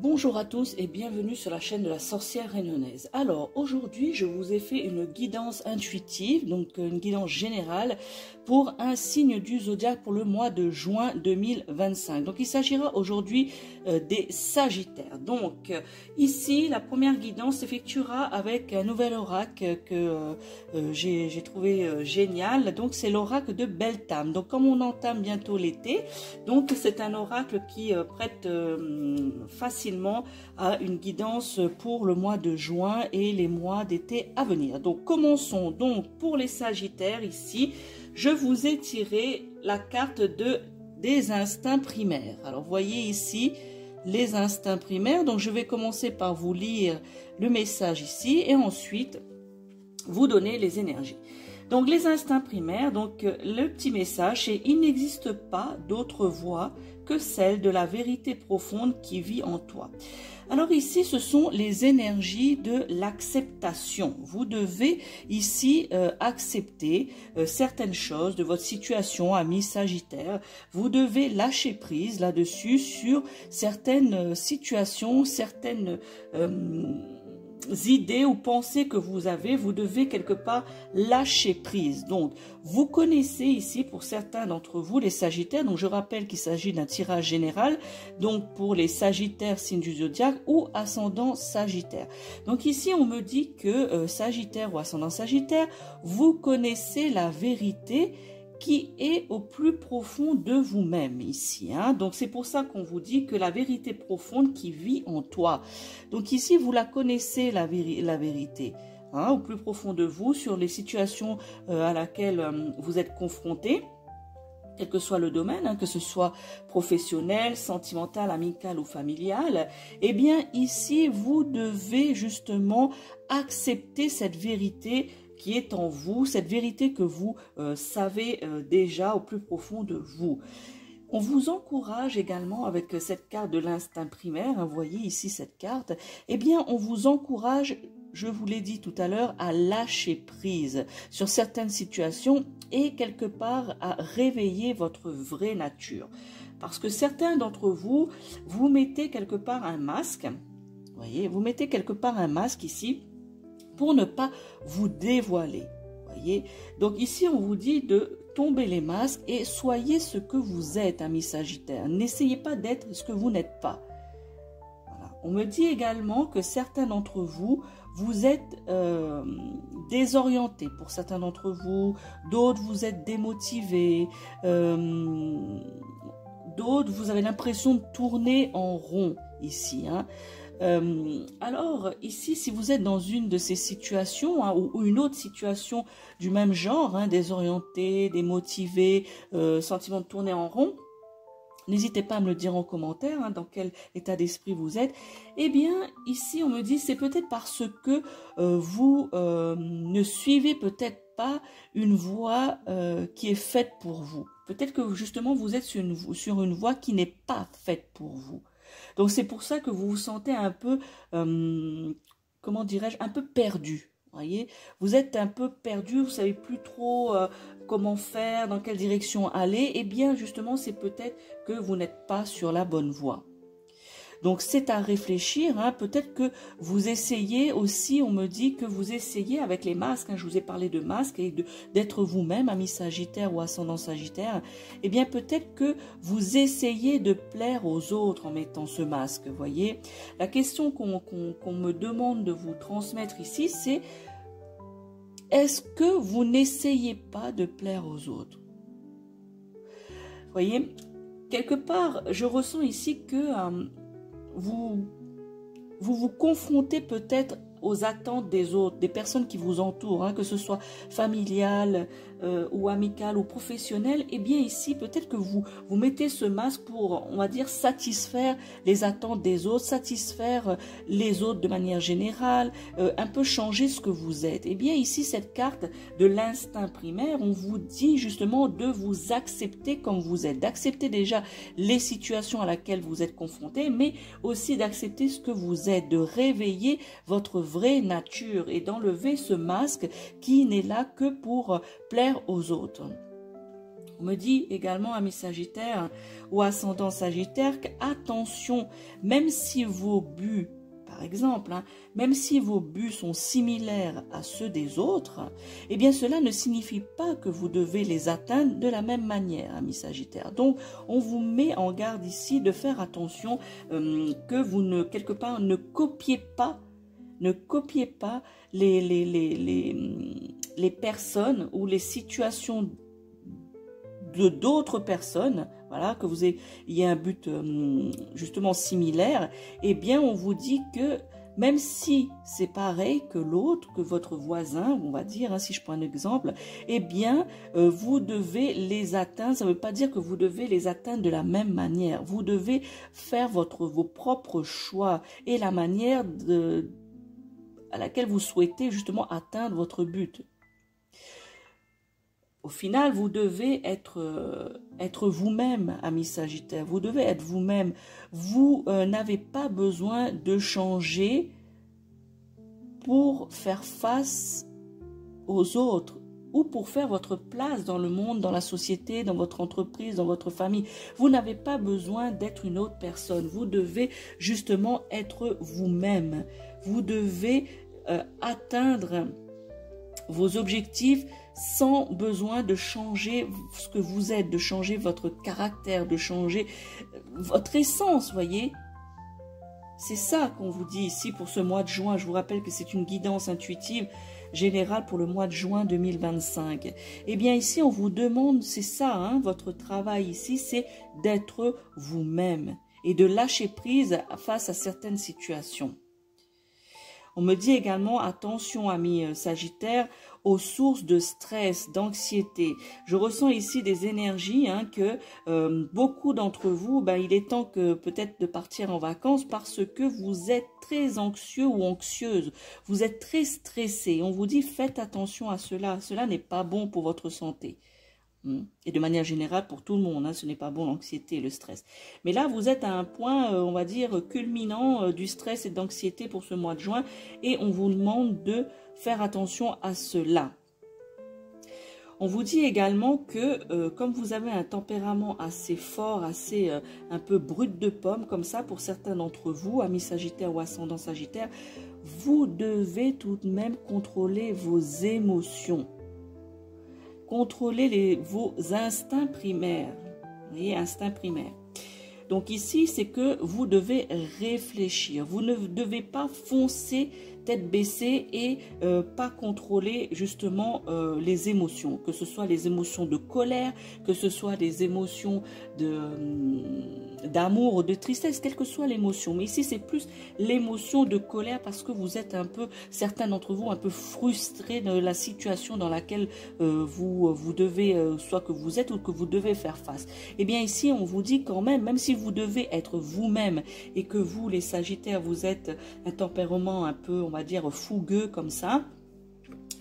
Bonjour à tous et bienvenue sur la chaîne de la sorcière réunionnaise. Alors aujourd'hui je vous ai fait une guidance intuitive, donc une guidance générale pour un signe du zodiaque pour le mois de juin 2025. Donc il s'agira aujourd'hui des Sagittaires. Donc ici la première guidance s'effectuera avec un nouvel oracle que j'ai trouvé génial. Donc c'est l'oracle de Beltane. Donc comme on entame bientôt l'été, donc c'est un oracle qui prête facilement à une guidance pour le mois de juin et les mois d'été à venir. Donc commençons donc pour les Sagittaires. Ici je vous ai tiré la carte des instincts primaires. Alors voyez ici les instincts primaires. Donc je vais commencer par vous lire le message ici et ensuite vous donner les énergies. Donc les instincts primaires, donc le petit message c'est: il n'existe pas d'autre voie que celle de la vérité profonde qui vit en toi. Alors ici ce sont les énergies de l'acceptation. Vous devez ici accepter certaines choses de votre situation, ami Sagittaire. Vous devez lâcher prise là-dessus sur certaines situations, certaines idées ou pensées que vous avez, vous devez quelque part lâcher prise. Donc, vous connaissez ici pour certains d'entre vous les Sagittaires, donc je rappelle qu'il s'agit d'un tirage général, donc pour les Sagittaires, signe du zodiaque ou ascendant Sagittaire. Donc ici, on me dit que Sagittaire ou ascendant Sagittaire, vous connaissez la vérité qui est au plus profond de vous-même ici. Donc c'est pour ça qu'on vous dit que la vérité profonde qui vit en toi. Donc ici, vous la connaissez, la vérité. Au plus profond de vous, sur les situations à laquelle vous êtes confrontés, quel que soit le domaine, que ce soit professionnel, sentimental, amical ou familial, eh bien ici, vous devez justement accepter cette vérité qui est en vous, cette vérité que vous savez déjà au plus profond de vous. On vous encourage également avec cette carte de l'instinct primaire, vous voyez ici cette carte, eh bien on vous encourage, je vous l'ai dit tout à l'heure, à lâcher prise sur certaines situations et quelque part à réveiller votre vraie nature. Parce que certains d'entre vous, vous mettez quelque part un masque, vous voyez, vous mettez quelque part un masque ici, pour ne pas vous dévoiler, voyez. Donc ici, on vous dit de tomber les masques et soyez ce que vous êtes, ami Sagittaire. N'essayez pas d'être ce que vous n'êtes pas. Voilà. On me dit également que certains d'entre vous, vous êtes désorientés pour certains d'entre vous, d'autres vous êtes démotivés, d'autres vous avez l'impression de tourner en rond ici, alors ici, si vous êtes dans une de ces situations ou une autre situation du même genre, désorienté, démotivé, sentiment de tourner en rond, n'hésitez pas à me le dire en commentaire, dans quel état d'esprit vous êtes. Eh bien, ici, on me dit, c'est peut-être parce que vous ne suivez peut-être pas une voie qui est faite pour vous. Peut-être que justement, vous êtes sur une voie qui n'est pas faite pour vous. Donc c'est pour ça que vous vous sentez un peu, comment dirais-je, un peu perdu. Voyez, vous êtes un peu perdu, vous savez plus trop comment faire, dans quelle direction aller. Eh bien justement, c'est peut-être que vous n'êtes pas sur la bonne voie. Donc c'est à réfléchir, peut-être que vous essayez aussi, on me dit que vous essayez avec les masques, je vous ai parlé de masques et d'être vous-même, ami Sagittaire ou ascendant Sagittaire, eh bien peut-être que vous essayez de plaire aux autres en mettant ce masque, voyez. La question qu'on me demande de vous transmettre ici, c'est: est-ce que vous n'essayez pas de plaire aux autres? Voyez, quelque part, je ressens ici que vous vous confrontez peut-être aux attentes des autres, des personnes qui vous entourent, que ce soit familial ou amical ou professionnel. Eh bien ici, peut-être que vous mettez ce masque pour, on va dire, satisfaire les attentes des autres, satisfaire les autres de manière générale, un peu changer ce que vous êtes. Eh bien ici, cette carte de l'instinct primaire, on vous dit justement de vous accepter comme vous êtes, d'accepter déjà les situations à laquelle vous êtes confrontés, mais aussi d'accepter ce que vous êtes, de réveiller votre vraie nature et d'enlever ce masque qui n'est là que pour plaire aux autres. On me dit également, amis Sagittaires ou ascendant Sagittaire, attention, même si vos buts, par exemple, même si vos buts sont similaires à ceux des autres, eh bien cela ne signifie pas que vous devez les atteindre de la même manière, amis Sagittaires. Donc, on vous met en garde ici de faire attention que vous ne, quelque part, ne copiez pas les personnes ou les situations de d'autres personnes, voilà, que vous ayez un but justement similaire, eh bien on vous dit que même si c'est pareil que l'autre, que votre voisin, on va dire, si je prends un exemple, eh bien vous devez les atteindre. Ça ne veut pas dire que vous devez les atteindre de la même manière. Vous devez faire vos propres choix et la manière à laquelle vous souhaitez justement atteindre votre but. Au final, vous devez être vous-même, amis Sagittaires. Vous devez être vous-même. Vous n'avez pas besoin de changer pour faire face aux autres ou pour faire votre place dans le monde, dans la société, dans votre entreprise, dans votre famille. Vous n'avez pas besoin d'être une autre personne. Vous devez justement être vous-même. Vous devez atteindre vos objectifs sans besoin de changer ce que vous êtes, de changer votre caractère, de changer votre essence, voyez. C'est ça qu'on vous dit ici pour ce mois de juin. Je vous rappelle que c'est une guidance intuitive générale pour le mois de juin 2025. Eh bien ici, on vous demande, c'est ça, votre travail ici, c'est d'être vous-même et de lâcher prise face à certaines situations. On me dit également, attention amis Sagittaires, aux sources de stress, d'anxiété. Je ressens ici des énergies que beaucoup d'entre vous, il est temps que peut-être de partir en vacances parce que vous êtes très anxieux ou anxieuse. Vous êtes très stressé. On vous dit, faites attention à cela. Cela n'est pas bon pour votre santé. Et de manière générale pour tout le monde, ce n'est pas bon l'anxiété et le stress. Mais là, vous êtes à un point, on va dire, culminant du stress et de l'anxiété pour ce mois de juin et on vous demande de faire attention à cela. On vous dit également que comme vous avez un tempérament assez fort, assez un peu brut de pomme, comme ça pour certains d'entre vous, amis Sagittaires ou ascendants Sagittaires, vous devez tout de même contrôler vos émotions. Contrôler vos instincts primaires. Vous voyez, instincts primaires. Donc ici, c'est que vous devez réfléchir. Vous ne devez pas foncer tête baissée et pas contrôler justement les émotions. Que ce soit les émotions de colère, que ce soit les émotions d'amour ou de tristesse, quelle que soit l'émotion. Mais ici, c'est plus l'émotion de colère parce que vous êtes un peu, certains d'entre vous, un peu frustrés de la situation dans laquelle vous devez, soit que vous êtes ou que vous devez faire face. Eh bien ici, on vous dit quand même si vous devez être vous-même et que vous, les Sagittaires, vous êtes un tempérament un peu, on va dire, fougueux comme ça,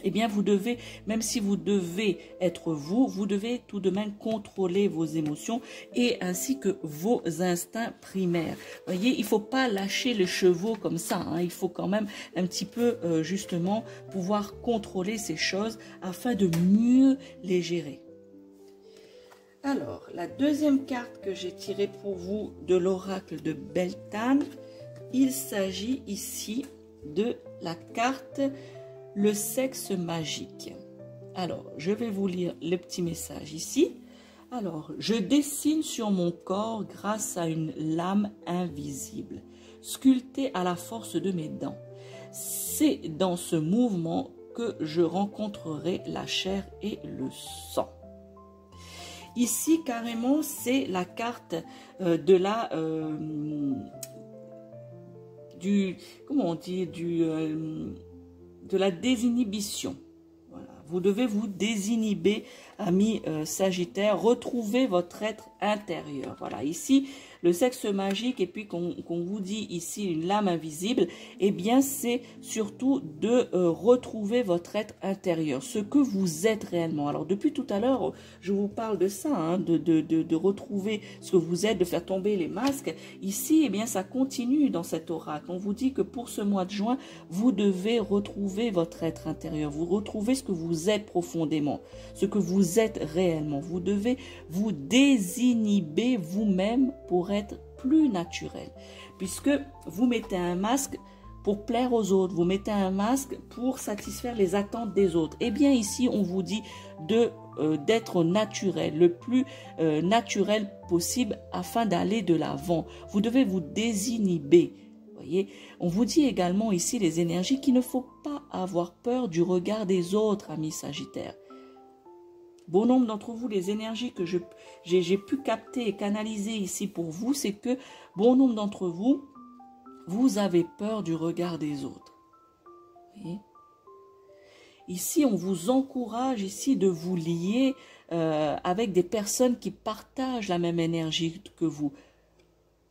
eh bien vous devez, même si vous devez être vous devez tout de même contrôler vos émotions et ainsi que vos instincts primaires. Vous voyez, il ne faut pas lâcher les chevaux comme ça, il faut quand même un petit peu justement pouvoir contrôler ces choses afin de mieux les gérer. Alors, la deuxième carte que j'ai tirée pour vous de l'oracle de Beltane, il s'agit ici de la carte le sexe magique. Alors, je vais vous lire le petit message ici. Alors, je dessine sur mon corps grâce à une lame invisible, sculptée à la force de mes dents. C'est dans ce mouvement que je rencontrerai la chair et le sang. Ici, carrément, c'est la carte de la... comment on dit, de la désinhibition. Voilà. Vous devez vous désinhiber, amis Sagittaires, retrouver votre être intérieur. Voilà, ici, le sexe magique, et puis qu'on vous dit ici une lame invisible, eh bien, c'est surtout de retrouver votre être intérieur, ce que vous êtes réellement. Alors, depuis tout à l'heure, je vous parle de ça, hein, de retrouver ce que vous êtes, de faire tomber les masques. Ici, eh bien, ça continue dans cet oracle. On vous dit que pour ce mois de juin, vous devez retrouver votre être intérieur, vous retrouvez ce que vous êtes profondément, ce que vous êtes réellement. Vous devez vous désinhiber vous-même pour être plus naturel, puisque vous mettez un masque pour plaire aux autres, vous mettez un masque pour satisfaire les attentes des autres. Eh bien ici, on vous dit d'être naturel, le plus naturel possible afin d'aller de l'avant. Vous devez vous désinhiber. Voyez, on vous dit également ici les énergies qu'il ne faut pas avoir peur du regard des autres, amis Sagittaires. Bon nombre d'entre vous, les énergies que j'ai pu capter et canaliser ici pour vous, c'est que bon nombre d'entre vous, vous avez peur du regard des autres. Voyez? Ici, on vous encourage ici de vous lier avec des personnes qui partagent la même énergie que vous.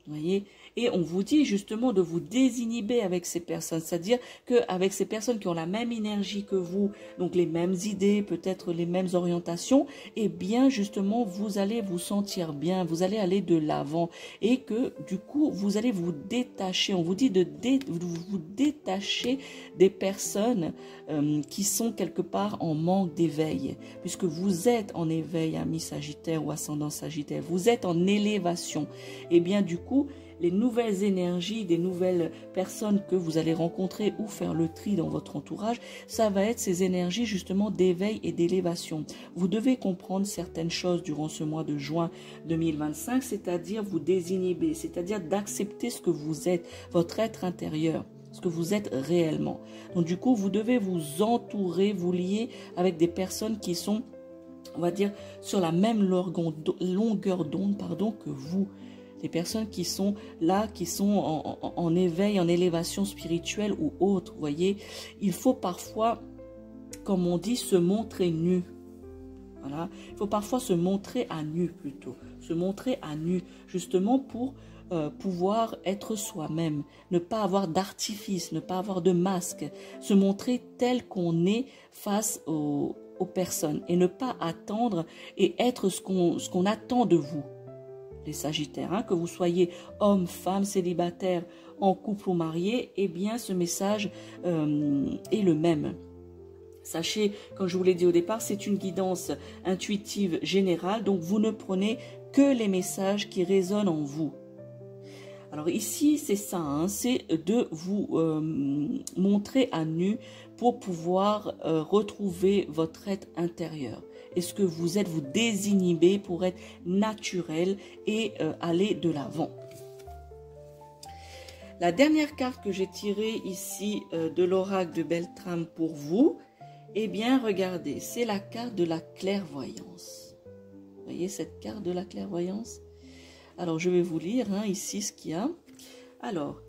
Voyez? Et on vous dit justement de vous désinhiber avec ces personnes, c'est-à-dire qu'avec ces personnes qui ont la même énergie que vous, donc les mêmes idées, peut-être les mêmes orientations, eh bien justement vous allez vous sentir bien, vous allez aller de l'avant et que du coup vous allez vous détacher. On vous dit de vous détacher des personnes qui sont quelque part en manque d'éveil, puisque vous êtes en éveil, amis Sagittaire ou ascendant Sagittaire, vous êtes en élévation. Et bien du coup, les nouvelles énergies, des nouvelles personnes que vous allez rencontrer ou faire le tri dans votre entourage, ça va être ces énergies justement d'éveil et d'élévation. Vous devez comprendre certaines choses durant ce mois de juin 2025, c'est-à-dire vous désinhiber, c'est-à-dire d'accepter ce que vous êtes, votre être intérieur, ce que vous êtes réellement. Donc du coup, vous devez vous entourer, vous lier avec des personnes qui sont, on va dire, sur la même longueur d'onde, que vous. Des personnes qui sont là, qui sont en éveil, en élévation spirituelle ou autre, vous voyez. Il faut parfois, comme on dit, se montrer nu. Voilà. Il faut parfois se montrer à nu plutôt. Se montrer à nu, justement pour pouvoir être soi-même. Ne pas avoir d'artifice, ne pas avoir de masque. Se montrer tel qu'on est face aux personnes. Et ne pas attendre et être ce qu'on attend de vous. Les Sagittaires, hein, que vous soyez homme, femme, célibataire, en couple ou marié, eh bien ce message est le même. Sachez, comme je vous l'ai dit au départ, c'est une guidance intuitive générale, donc vous ne prenez que les messages qui résonnent en vous. Alors ici, c'est ça, hein, c'est de vous montrer à nu pour pouvoir retrouver votre être intérieur. Est-ce que vous êtes, vous désinhiber pour être naturel et aller de l'avant. La dernière carte que j'ai tirée ici de l'oracle de Beltrame pour vous, eh bien regardez, c'est la carte de la clairvoyance. Vous voyez cette carte de la clairvoyance? Alors je vais vous lire hein, ici ce qu'il y a. Alors,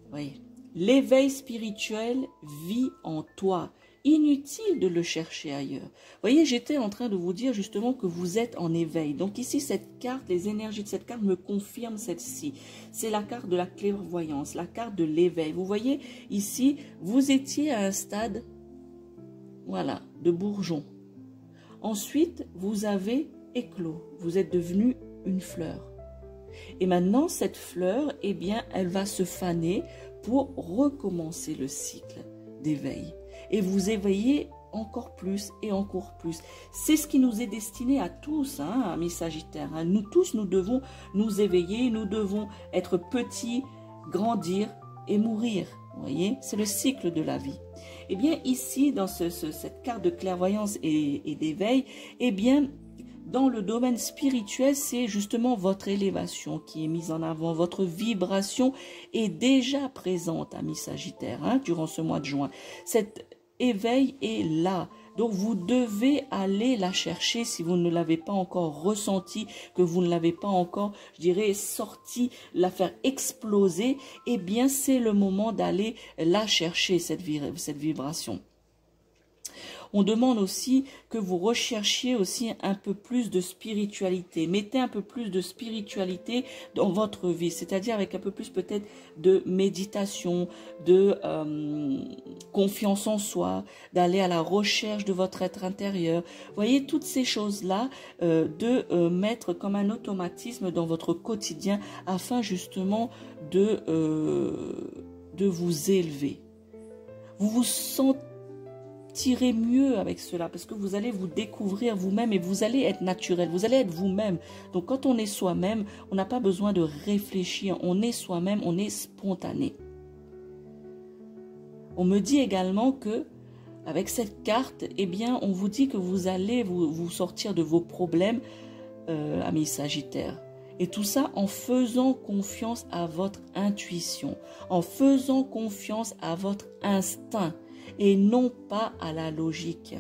voyez, l'éveil spirituel vit en toi. Inutile de le chercher ailleurs. Vous voyez, j'étais en train de vous dire justement que vous êtes en éveil. Donc ici, cette carte, les énergies de cette carte me confirment celle-ci. C'est la carte de la clairvoyance, la carte de l'éveil. Vous voyez, ici, vous étiez à un stade, voilà, de bourgeon. Ensuite, vous avez éclos. Vous êtes devenu une fleur. Et maintenant, cette fleur, eh bien, elle va se faner pour recommencer le cycle d'éveil. Et vous éveillez encore plus et encore plus. C'est ce qui nous est destiné à tous, hein, amis Sagittaires. Hein. Nous tous, nous devons nous éveiller, nous devons être petits, grandir et mourir. Vous voyez, c'est le cycle de la vie. Eh bien, ici, dans cette carte de clairvoyance et d'éveil, eh bien, dans le domaine spirituel, c'est justement votre élévation qui est mise en avant. Votre vibration est déjà présente, amis Sagittaires, hein, durant ce mois de juin. Cet éveil est là. Donc, vous devez aller la chercher si vous ne l'avez pas encore ressenti, que vous ne l'avez pas encore, je dirais, sorti, la faire exploser. Eh bien, c'est le moment d'aller la chercher, cette vibration. On demande aussi que vous recherchiez aussi un peu plus de spiritualité. Mettez un peu plus de spiritualité dans votre vie, c'est-à-dire avec un peu plus peut-être de méditation, de confiance en soi, d'aller à la recherche de votre être intérieur. Voyez, toutes ces choses-là, de mettre comme un automatisme dans votre quotidien afin justement de vous élever. Vous vous sentirez mieux avec cela parce que vous allez vous découvrir vous-même et vous allez être naturel, vous allez être vous-même. Donc quand on est soi-même, on n'a pas besoin de réfléchir, on est soi-même, on est spontané. On me dit également que avec cette carte, eh bien, on vous dit que vous allez vous sortir de vos problèmes, amis Sagittaires. Et tout ça en faisant confiance à votre intuition, en faisant confiance à votre instinct et non pas à la logique.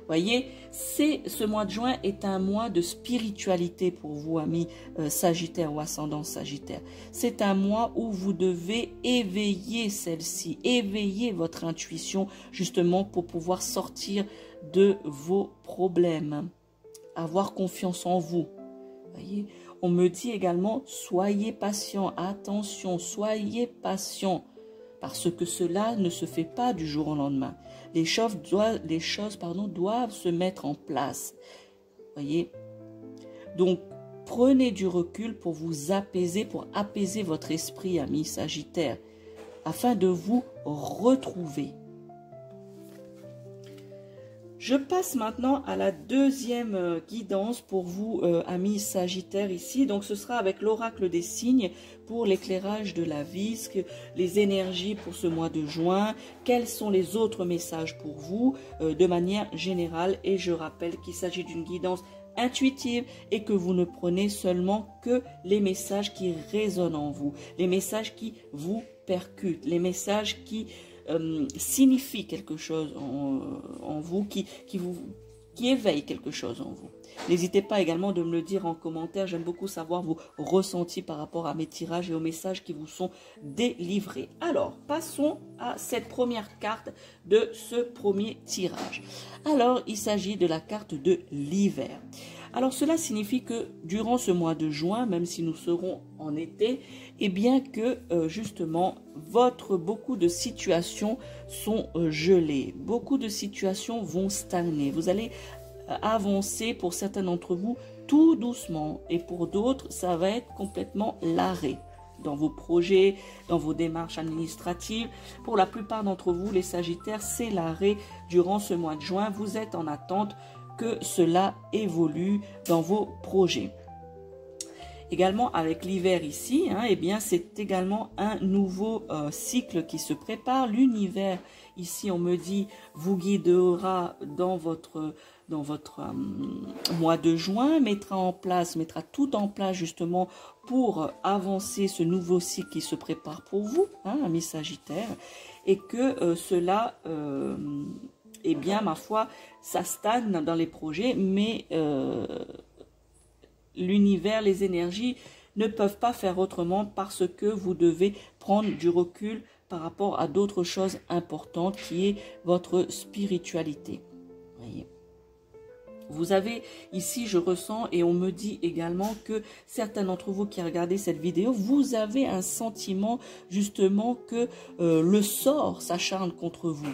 Voyez, ce mois de juin est un mois de spiritualité pour vous, amis Sagittaires ou ascendant Sagittaire. C'est un mois où vous devez éveiller celle-ci, éveiller votre intuition justement pour pouvoir sortir de vos problèmes. Avoir confiance en vous. Voyez, on me dit également, soyez patient, attention, soyez patient, parce que cela ne se fait pas du jour au lendemain. Les choses doivent se mettre en place. Voyez, donc prenez du recul pour vous apaiser, pour apaiser votre esprit, amis Sagittaires, afin de vous retrouver. Je passe maintenant à la deuxième guidance pour vous, amis Sagittaires, ici. Donc, ce sera avec l'oracle des signes pour l'éclairage de la vie, les énergies pour ce mois de juin, quels sont les autres messages pour vous de manière générale. Et je rappelle qu'il s'agit d'une guidance intuitive et que vous ne prenez seulement que les messages qui résonnent en vous, les messages qui vous percutent, les messages qui signifie quelque chose en vous, qui éveille quelque chose en vous. N'hésitez pas également de me le dire en commentaire. J'aime beaucoup savoir vos ressentis par rapport à mes tirages et aux messages qui vous sont délivrés. Alors, passons à cette première carte de ce premier tirage. Alors, il s'agit de la carte de l'hiver. Alors, cela signifie que durant ce mois de juin, même si nous serons en été, et bien que justement, beaucoup de situations sont gelées. Beaucoup de situations vont stagner. Vous allez avancer pour certains d'entre vous tout doucement et pour d'autres, ça va être complètement l'arrêt dans vos projets, dans vos démarches administratives. Pour la plupart d'entre vous, les Sagittaires, c'est l'arrêt durant ce mois de juin. Vous êtes en attente que cela évolue dans vos projets. Également avec l'hiver ici, eh bien c'est également un nouveau cycle qui se prépare. L'univers ici, on me dit, vous guidera dans votre mois de juin, mettra tout en place justement pour avancer ce nouveau cycle qui se prépare pour vous, amis Sagittaires, et que cela, eh bien ma foi, ça stagne dans les projets, mais l'univers, les énergies ne peuvent pas faire autrement parce que vous devez prendre du recul par rapport à d'autres choses importantes qui est votre spiritualité. Voyez. Vous avez ici, je ressens et on me dit également que certains d'entre vous qui regardez cette vidéo, vous avez un sentiment justement que le sort s'acharne contre vous.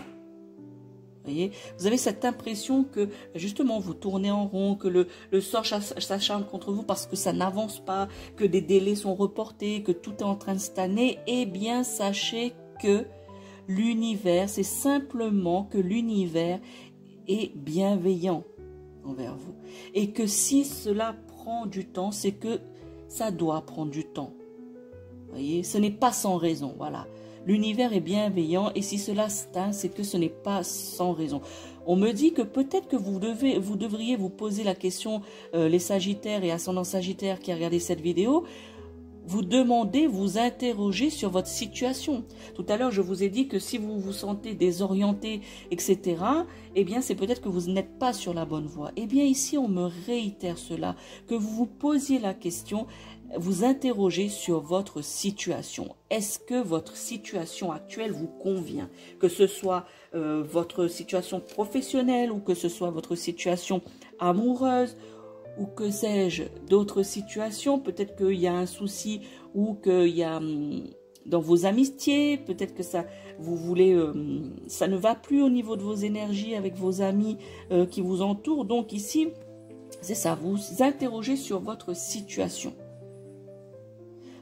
Voyez, vous avez cette impression que justement vous tournez en rond, que le sort s'acharne contre vous parce que ça n'avance pas, que des délais sont reportés, que tout est en train de stagner. Eh bien, sachez que l'univers, c'est simplement que l'univers est bienveillant envers vous. Et que si cela prend du temps, c'est que ça doit prendre du temps. Voyez, ce n'est pas sans raison, voilà. L'univers est bienveillant et si cela stagne, c'est que ce n'est pas sans raison. On me dit que peut-être que vous devriez vous poser la question, les Sagittaires et ascendants Sagittaires qui regardent cette vidéo, vous demandez, vous interrogez sur votre situation. Tout à l'heure, je vous ai dit que si vous vous sentez désorienté, etc., eh bien, c'est peut-être que vous n'êtes pas sur la bonne voie. Eh bien, ici, on me réitère cela, que vous vous posiez la question, vous interrogez sur votre situation. Est-ce que votre situation actuelle vous convient? Que ce soit votre situation professionnelle ou que ce soit votre situation amoureuse, ou que sais-je, d'autres situations, peut-être qu'il y a un souci ou qu'il y a dans vos amitiés, peut-être que ça, vous voulez, ça ne va plus au niveau de vos énergies avec vos amis qui vous entourent. Donc ici, c'est ça, vous interrogez sur votre situation.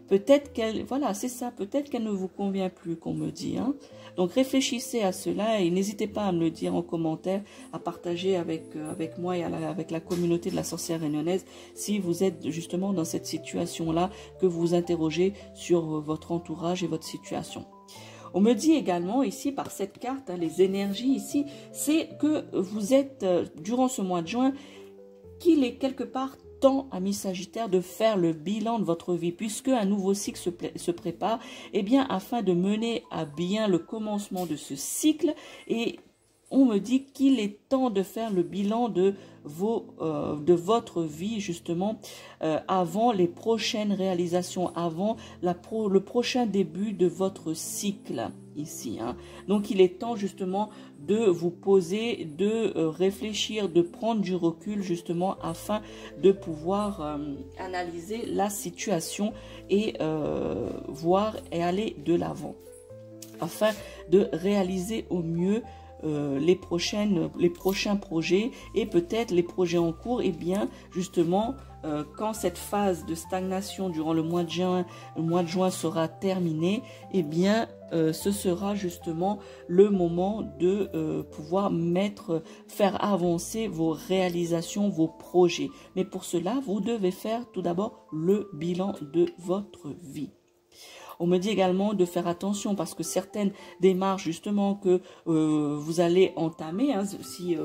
Peut-être qu'elle, voilà, c'est ça, peut-être qu'elle ne vous convient plus, qu'on me dit. Hein. Donc réfléchissez à cela et n'hésitez pas à me le dire en commentaire, à partager avec moi et avec la communauté de la sorcière réunionnaise si vous êtes justement dans cette situation-là, que vous vous interrogez sur votre entourage et votre situation. On me dit également ici par cette carte, hein, les énergies ici, c'est que vous êtes, durant ce mois de juin, qu'il est quelque part temps, amis Sagittaires, de faire le bilan de votre vie, puisque un nouveau cycle se prépare, eh bien, afin de mener à bien le commencement de ce cycle. Et on me dit qu'il est temps de faire le bilan de votre vie, justement, avant les prochaines réalisations, avant le prochain début de votre cycle, ici. Hein. Donc, il est temps, justement, de vous poser, de réfléchir, de prendre du recul, justement, afin de pouvoir analyser la situation et voir et aller de l'avant, afin de réaliser au mieux les prochains projets et peut-être les projets en cours. Et bien justement quand cette phase de stagnation durant le mois de juin sera terminée, et bien ce sera justement le moment de pouvoir faire avancer vos réalisations, vos projets. Mais pour cela, vous devez faire tout d'abord le bilan de votre vie. On me dit également de faire attention parce que certaines démarches justement que vous allez entamer, hein, si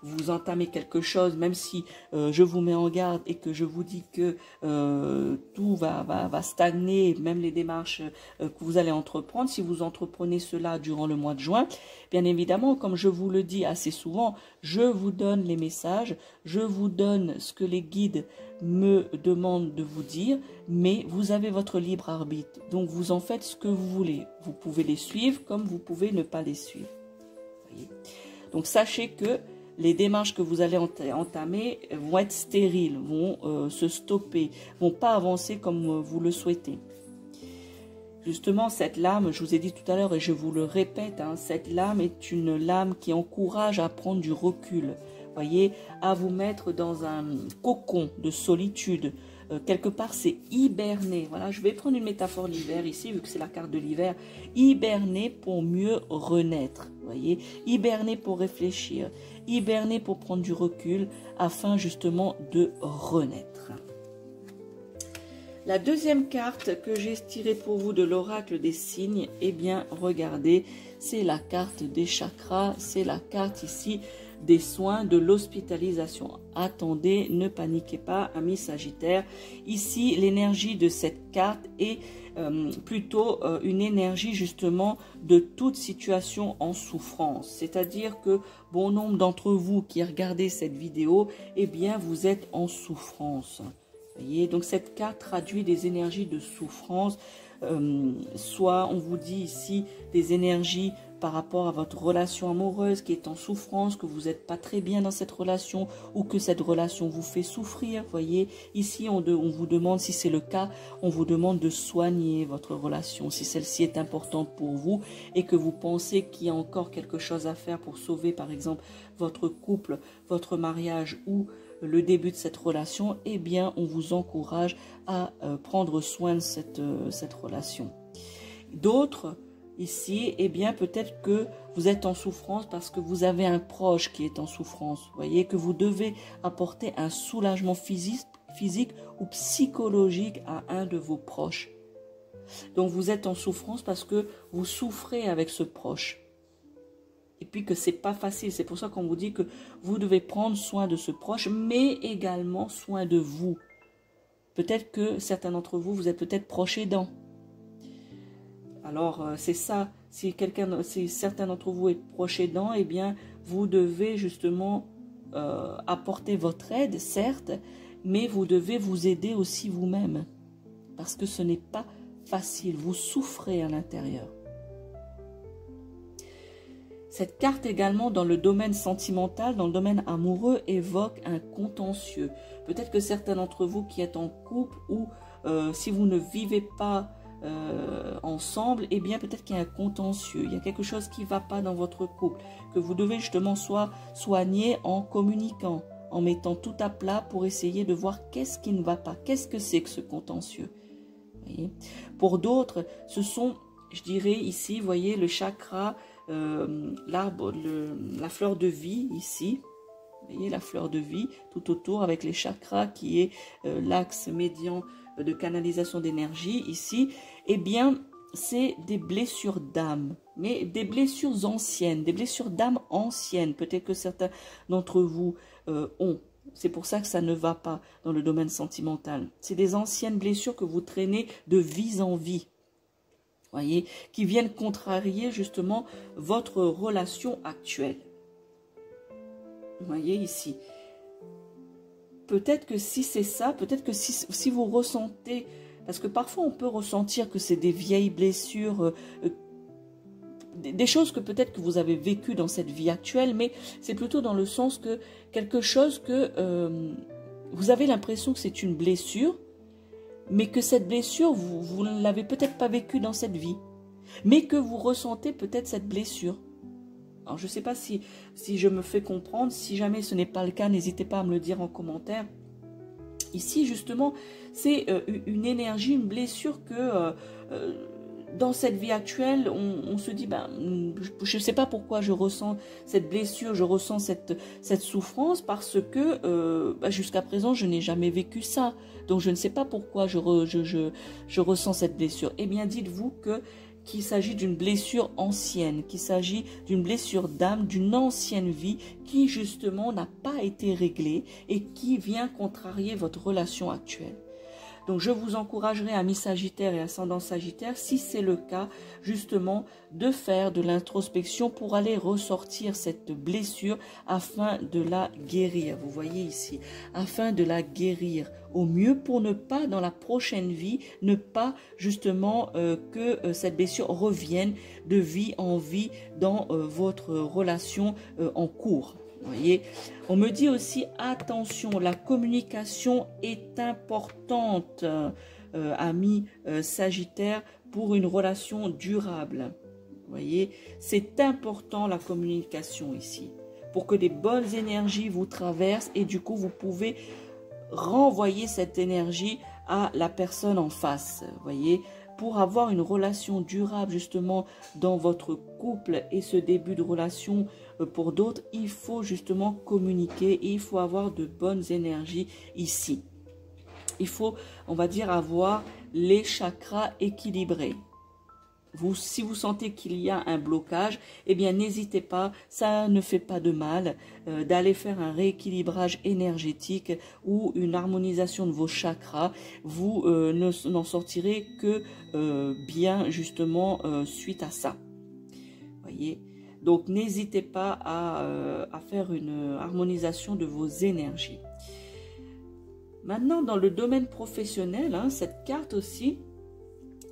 vous entamez quelque chose, même si je vous mets en garde et que je vous dis que tout va stagner, même les démarches que vous allez entreprendre, si vous entreprenez cela durant le mois de juin, bien évidemment, comme je vous le dis assez souvent, je vous donne les messages, je vous donne ce que les guides me demandent de vous dire, mais vous avez votre libre arbitre. Donc, vous en faites ce que vous voulez. Vous pouvez les suivre comme vous pouvez ne pas les suivre. Voyez. Donc, sachez que les démarches que vous allez entamer vont être stériles, vont se stopper, vont pas avancer comme vous le souhaitez. Justement, cette lame, je vous ai dit tout à l'heure et je vous le répète, hein, cette lame est une lame qui encourage à prendre du recul. Voyez, à vous mettre dans un cocon de solitude. Quelque part, c'est hiberner. Voilà, je vais prendre une métaphore l'hiver ici, vu que c'est la carte de l'hiver. Hiberner pour mieux renaître. Voyez, hiberner pour réfléchir, hiberner pour prendre du recul, afin justement de renaître. La deuxième carte que j'ai tirée pour vous de l'oracle des signes, eh bien, regardez, c'est la carte des chakras, c'est la carte ici des soins, de l'hospitalisation. Attendez, ne paniquez pas, amis Sagittaires. Ici, l'énergie de cette carte est plutôt une énergie justement de toute situation en souffrance. C'est-à-dire que bon nombre d'entre vous qui regardez cette vidéo, eh bien, vous êtes en souffrance. Voyez, donc cette carte traduit des énergies de souffrance, soit on vous dit ici des énergies par rapport à votre relation amoureuse qui est en souffrance, que vous n'êtes pas très bien dans cette relation ou que cette relation vous fait souffrir. Voyez, ici on vous demande, si c'est le cas, on vous demande de soigner votre relation, si celle-ci est importante pour vous et que vous pensez qu'il y a encore quelque chose à faire pour sauver par exemple votre couple, votre mariage ou le début de cette relation, eh bien on vous encourage à prendre soin de cette relation. D'autres ici, eh bien peut-être que vous êtes en souffrance parce que vous avez un proche qui est en souffrance. Vous voyez que vous devez apporter un soulagement physique ou psychologique à un de vos proches. Donc vous êtes en souffrance parce que vous souffrez avec ce proche. Et puis que c'est pas facile. C'est pour ça qu'on vous dit que vous devez prendre soin de ce proche, mais également soin de vous. Peut-être que certains d'entre vous, vous êtes peut-être proches aidants. Alors, c'est ça. Si certains d'entre vous êtes proches aidants, eh bien, vous devez justement apporter votre aide, certes, mais vous devez vous aider aussi vous-même. Parce que ce n'est pas facile. Vous souffrez à l'intérieur. Cette carte également dans le domaine sentimental, dans le domaine amoureux, évoque un contentieux. Peut-être que certains d'entre vous qui êtes en couple ou si vous ne vivez pas ensemble, eh bien peut-être qu'il y a un contentieux. Il y a quelque chose qui ne va pas dans votre couple, que vous devez justement soit soigner en communiquant, en mettant tout à plat pour essayer de voir qu'est-ce qui ne va pas, qu'est-ce que c'est que ce contentieux. Vous voyez? Pour d'autres, ce sont, je dirais ici, vous voyez, le chakra, l'arbre, la fleur de vie ici, vous voyez la fleur de vie tout autour avec les chakras qui est l'axe médian de canalisation d'énergie ici, eh bien c'est des blessures d'âme, mais des blessures anciennes, des blessures d'âme anciennes, peut-être que certains d'entre vous ont. C'est pour ça que ça ne va pas dans le domaine sentimental. C'est des anciennes blessures que vous traînez de vie en vie. Voyez, qui viennent contrarier justement votre relation actuelle. Vous voyez ici. Peut-être que si c'est ça, peut-être que si vous ressentez, parce que parfois on peut ressentir que c'est des vieilles blessures, des choses que peut-être que vous avez vécues dans cette vie actuelle, mais c'est plutôt dans le sens que quelque chose que vous avez l'impression que c'est une blessure, mais que cette blessure, vous ne l'avez peut-être pas vécue dans cette vie, mais que vous ressentez peut-être cette blessure. Alors, je ne sais pas si je me fais comprendre. Si jamais ce n'est pas le cas, n'hésitez pas à me le dire en commentaire. Ici, justement, c'est une énergie, une blessure que dans cette vie actuelle, on se dit, ben, je ne sais pas pourquoi je ressens cette blessure, je ressens cette souffrance, parce que jusqu'à présent, je n'ai jamais vécu ça. Donc, je ne sais pas pourquoi je ressens cette blessure. Eh bien, dites-vous qu'il s'agit d'une blessure ancienne, qu'il s'agit d'une blessure d'âme, d'une ancienne vie qui, justement, n'a pas été réglée et qui vient contrarier votre relation actuelle. Donc, je vous encouragerai, amis Sagittaires et ascendant Sagittaire, si c'est le cas, justement, de faire de l'introspection pour aller ressortir cette blessure afin de la guérir. Vous voyez ici, afin de la guérir au mieux pour ne pas, dans la prochaine vie, ne pas justement que cette blessure revienne de vie en vie dans votre relation en cours. Vous voyez, on me dit aussi, attention, la communication est importante, amis Sagittaire, pour une relation durable. Vous voyez, c'est important la communication ici, pour que des bonnes énergies vous traversent et du coup, vous pouvez renvoyer cette énergie à la personne en face. Vous voyez, pour avoir une relation durable justement dans votre couple et ce début de relation pour d'autres, il faut justement communiquer et il faut avoir de bonnes énergies ici. Il faut, on va dire, avoir les chakras équilibrés. Si vous sentez qu'il y a un blocage, eh bien n'hésitez pas, ça ne fait pas de mal d'aller faire un rééquilibrage énergétique ou une harmonisation de vos chakras. Vous n'en sortirez que bien justement suite à ça. Voyez, donc n'hésitez pas à faire une harmonisation de vos énergies. Maintenant, dans le domaine professionnel, cette carte aussi,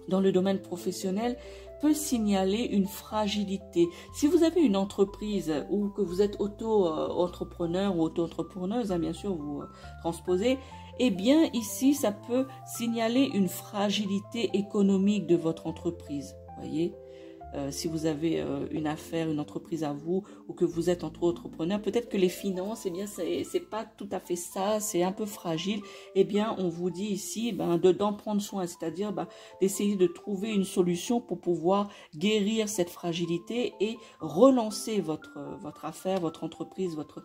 dans le domaine professionnel, peut signaler une fragilité. Si vous avez une entreprise ou que vous êtes auto-entrepreneur ou auto-entrepreneuse, bien sûr, vous transposez, eh bien ici, ça peut signaler une fragilité économique de votre entreprise. Voyez, si vous avez une affaire, une entreprise à vous ou que vous êtes entrepreneur, peut-être que les finances, eh bien, c'est pas tout à fait ça, c'est un peu fragile. Eh bien, on vous dit ici d'en prendre soin, c'est-à-dire d'essayer de trouver une solution pour pouvoir guérir cette fragilité et relancer votre affaire, votre entreprise, votre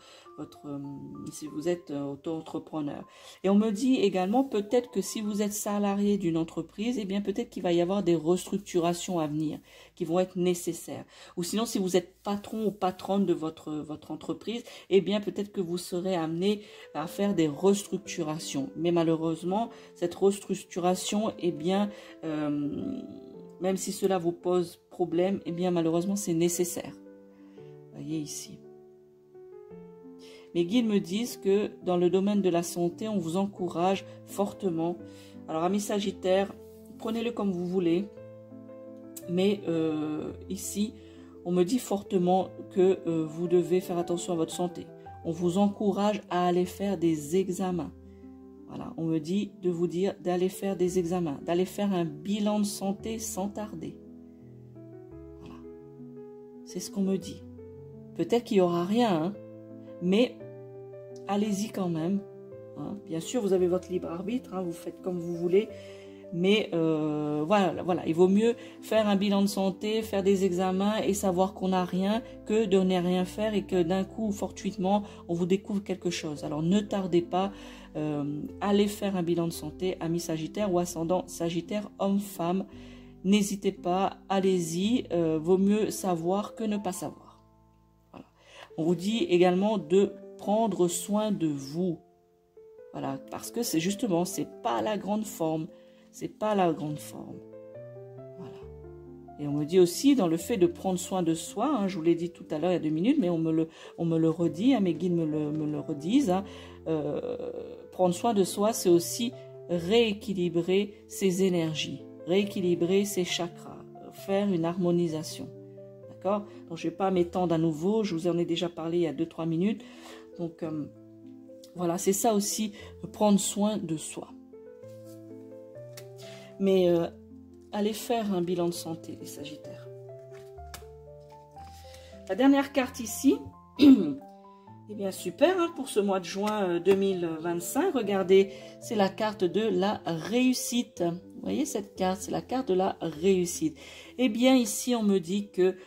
si vous êtes auto-entrepreneur. Et on me dit également peut-être que si vous êtes salarié d'une entreprise, eh bien peut-être qu'il va y avoir des restructurations à venir qui vont être nécessaires. Ou sinon, si vous êtes patron ou patronne de votre entreprise, eh bien peut-être que vous serez amené à faire des restructurations. Mais malheureusement, cette restructuration, eh bien, même si cela vous pose problème, eh bien malheureusement, c'est nécessaire. Voyez ici. Mes guides me disent que dans le domaine de la santé, on vous encourage fortement. Alors, amis Sagittaires, prenez-le comme vous voulez. Mais ici, on me dit fortement que vous devez faire attention à votre santé. On vous encourage à aller faire des examens. Voilà, on me dit de vous dire d'aller faire des examens, d'aller faire un bilan de santé sans tarder. Voilà, c'est ce qu'on me dit. Peut-être qu'il n'y aura rien, hein, mais allez-y quand même. Hein. Bien sûr, vous avez votre libre arbitre, hein, vous faites comme vous voulez. Mais voilà, il vaut mieux faire un bilan de santé, faire des examens et savoir qu'on n'a rien que de ne rien faire et que d'un coup, fortuitement, on vous découvre quelque chose. Alors ne tardez pas, allez faire un bilan de santé, amis Sagittaire ou ascendant Sagittaire, homme, femme. N'hésitez pas, allez-y, vaut mieux savoir que ne pas savoir. Voilà. On vous dit également de prendre soin de vous. Voilà, parce que c'est justement, c'est pas la grande forme. C'est pas la grande forme. Voilà. Et on me dit aussi dans le fait de prendre soin de soi, hein, je vous l'ai dit tout à l'heure il y a 2 minutes, mais on me le redit, hein, mes guides me le redisent. Hein, prendre soin de soi, c'est aussi rééquilibrer ses énergies, rééquilibrer ses chakras, faire une harmonisation. D'accord? Donc je ne vais pas m'étendre à nouveau, je vous en ai déjà parlé il y a 2-3 minutes. Donc voilà, c'est ça aussi, prendre soin de soi. Mais allez faire un bilan de santé, les Sagittaires. La dernière carte ici, eh bien super, hein, pour ce mois de juin 2025. Regardez, c'est la carte de la réussite. Vous voyez cette carte, c'est la carte de la réussite. Eh bien ici, on me dit que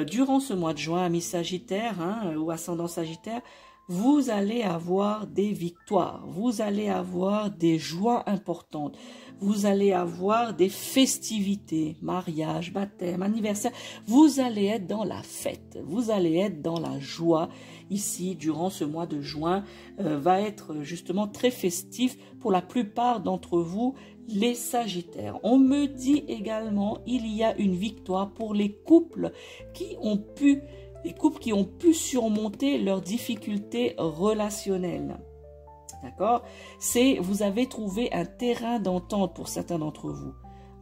durant ce mois de juin, amis Sagittaires, hein, ou ascendant Sagittaire, vous allez avoir des victoires, vous allez avoir des joies importantes, vous allez avoir des festivités, mariage, baptême, anniversaire, vous allez être dans la fête, vous allez être dans la joie. Ici, durant ce mois de juin, va être justement très festif pour la plupart d'entre vous, les Sagittaires. On me dit également, il y a une victoire pour les couples qui ont pu surmonter leurs difficultés relationnelles. D'accord? Vous avez trouvé un terrain d'entente pour certains d'entre vous,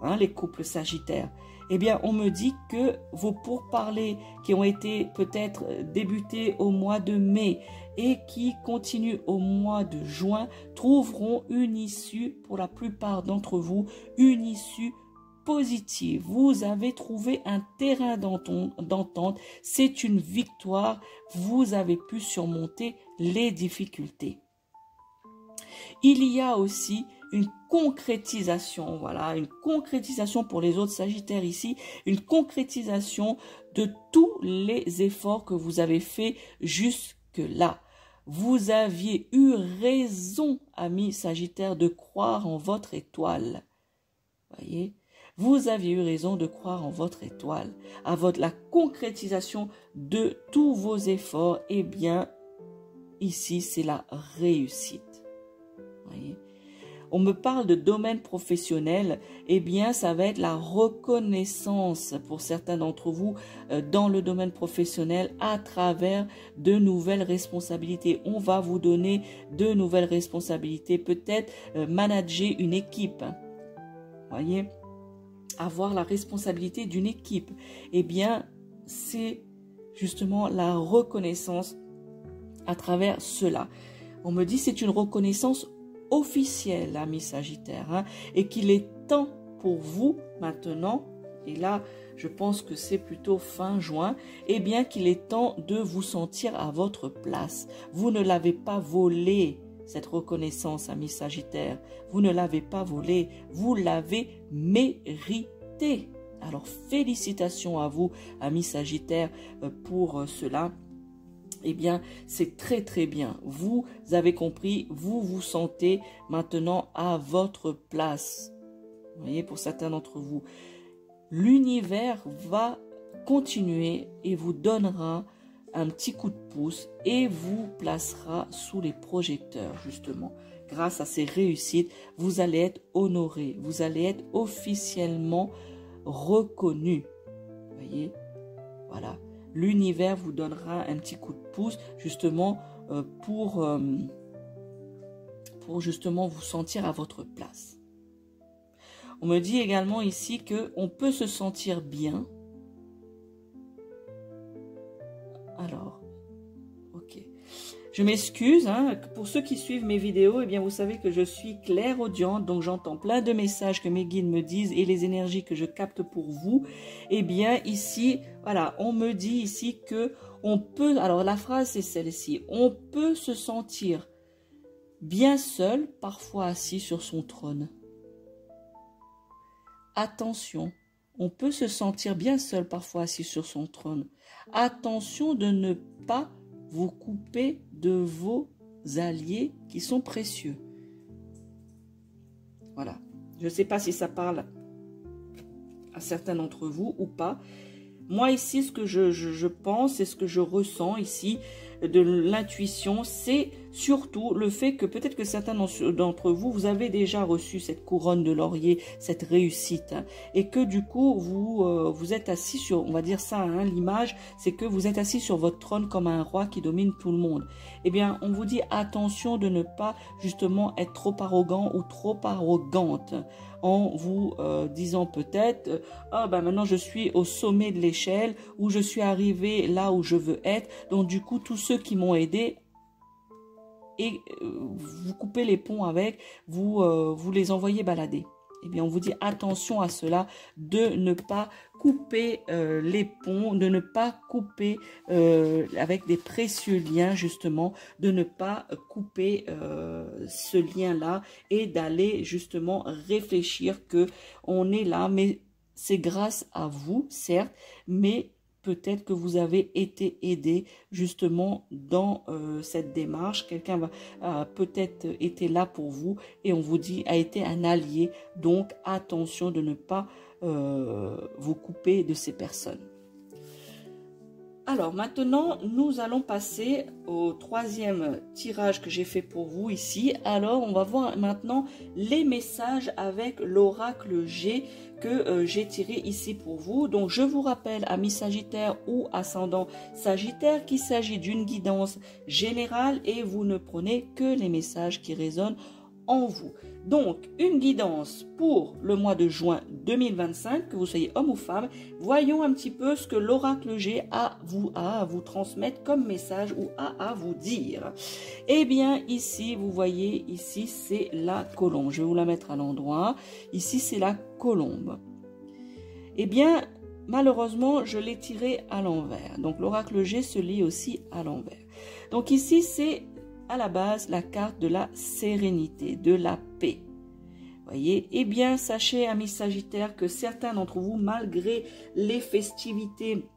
hein, les couples Sagittaires. Eh bien, on me dit que vos pourparlers qui ont été peut-être débutés au mois de mai et qui continuent au mois de juin trouveront une issue, pour la plupart d'entre vous, une issue positive. Vous avez trouvé un terrain d'entente, c'est une victoire, vous avez pu surmonter les difficultés. Il y a aussi une concrétisation, voilà, une concrétisation pour les autres Sagittaires ici, une concrétisation de tous les efforts que vous avez faits jusque-là. Vous aviez eu raison, amis Sagittaires, de croire en votre étoile. Voyez? Vous aviez eu raison de croire en votre étoile, à la concrétisation de tous vos efforts. Eh bien, ici, c'est la réussite. Voyez? On me parle de domaine professionnel. Eh bien, ça va être la reconnaissance pour certains d'entre vous dans le domaine professionnel à travers de nouvelles responsabilités. On va vous donner de nouvelles responsabilités. Peut-être manager une équipe. Voyez? Avoir la responsabilité d'une équipe, eh bien, c'est justement la reconnaissance à travers cela. On me dit c'est une reconnaissance officielle, amis Sagittaires, hein, et qu'il est temps pour vous maintenant, et là, je pense que c'est plutôt fin juin, eh bien qu'il est temps de vous sentir à votre place. Vous ne l'avez pas volé, cette reconnaissance, amis Sagittaires. Vous ne l'avez pas volée, vous l'avez méritée. Alors félicitations à vous, amis Sagittaires, pour cela. eh bien, c'est très très bien. Vous avez compris, vous vous sentez maintenant à votre place. Vous voyez, pour certains d'entre vous, l'univers va continuer et vous donnera un petit coup de pouce et vous placera sous les projecteurs, justement. Grâce à ces réussites, vous allez être honoré, vous allez être officiellement reconnu. Vous voyez, voilà. L'univers vous donnera un petit coup de pouce justement pour justement vous sentir à votre place. On me dit également ici qu'on peut se sentir bien. Alors, ok. Je m'excuse, hein, pour ceux qui suivent mes vidéos, eh bien vous savez que je suis clairaudiente, donc j'entends plein de messages que mes guides me disent et les énergies que je capte pour vous. Eh bien ici, voilà, on me dit ici que on peut, alors la phrase c'est celle-ci, on peut se sentir bien seul, parfois assis sur son trône. Attention, on peut se sentir bien seul, parfois assis sur son trône. Attention de ne pas vous couper de vos alliés qui sont précieux. Voilà. Je ne sais pas si ça parle à certains d'entre vous ou pas. Moi ici, ce que je pense et ce que je ressens ici de l'intuition, c'est surtout le fait que peut-être que certains d'entre vous, vous avez déjà reçu cette couronne de laurier, cette réussite, hein, et que du coup, vous êtes assis sur, on va dire ça, hein, l'image, c'est que vous êtes assis sur votre trône comme un roi qui domine tout le monde. Eh bien, on vous dit attention de ne pas justement être trop arrogant ou trop arrogante, en vous disant peut-être ah ben maintenant je suis au sommet de l'échelle ou je suis arrivé là où je veux être, donc du coup tous ceux qui m'ont aidé et vous coupez les ponts avec, vous les envoyez balader. Eh bien on vous dit attention à cela, de ne pas couper les ponts, de ne pas couper avec des précieux liens justement, de ne pas couper ce lien-là et d'aller justement réfléchir que on est là, mais c'est grâce à vous, certes, mais peut-être que vous avez été aidé justement dans cette démarche. Quelqu'un a peut-être été là pour vous et on vous dit a été un allié. Donc attention de ne pas vous couper de ces personnes. Alors maintenant, nous allons passer au troisième tirage que j'ai fait pour vous ici. Alors, on va voir maintenant les messages avec l'oracle G que j'ai tiré ici pour vous. Donc, je vous rappelle, amis Sagittaire ou ascendant Sagittaire, qu'il s'agit d'une guidance générale et vous ne prenez que les messages qui résonnent en vous. Donc, une guidance pour le mois de juin 2025, que vous soyez homme ou femme. Voyons un petit peu ce que l'oracle G a à vous transmettre comme message ou a à vous dire. Eh bien, ici, vous voyez, ici, c'est la colombe. Je vais vous la mettre à l'endroit. Ici, c'est la colombe. Eh bien, malheureusement, je l'ai tiré à l'envers. Donc, l'oracle G se lit aussi à l'envers. Donc, ici, c'est à la base la carte de la sérénité, de la paix. Voyez, eh bien, sachez, amis Sagittaires, que certains d'entre vous, malgré les festivités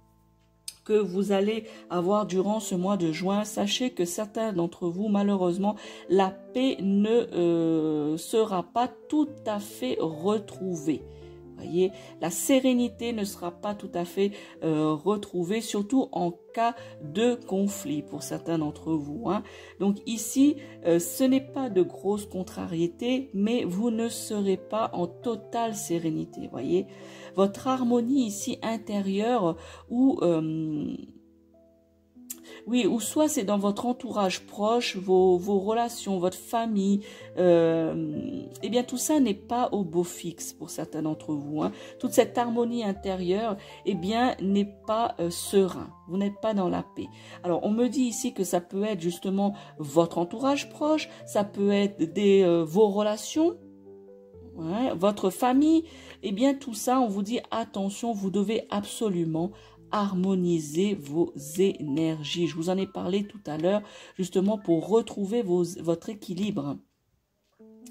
que vous allez avoir durant ce mois de juin, sachez que certains d'entre vous, malheureusement, la paix ne sera pas tout à fait retrouvée. Voyez, la sérénité ne sera pas tout à fait retrouvée, surtout en cas de conflit pour certains d'entre vous, hein. Donc ici, ce n'est pas de grosses contrariétés, mais vous ne serez pas en totale sérénité. Voyez, votre harmonie ici intérieure oui, ou soit c'est dans votre entourage proche, vos relations, votre famille, eh bien tout ça n'est pas au beau fixe pour certains d'entre vous, hein. Toute cette harmonie intérieure, eh bien, n'est pas serein. Vous n'êtes pas dans la paix. Alors, on me dit ici que ça peut être justement votre entourage proche, ça peut être vos relations, ouais, votre famille. Eh bien, tout ça, on vous dit attention, vous devez absolument harmoniser vos énergies. Je vous en ai parlé tout à l'heure, justement pour retrouver votre équilibre.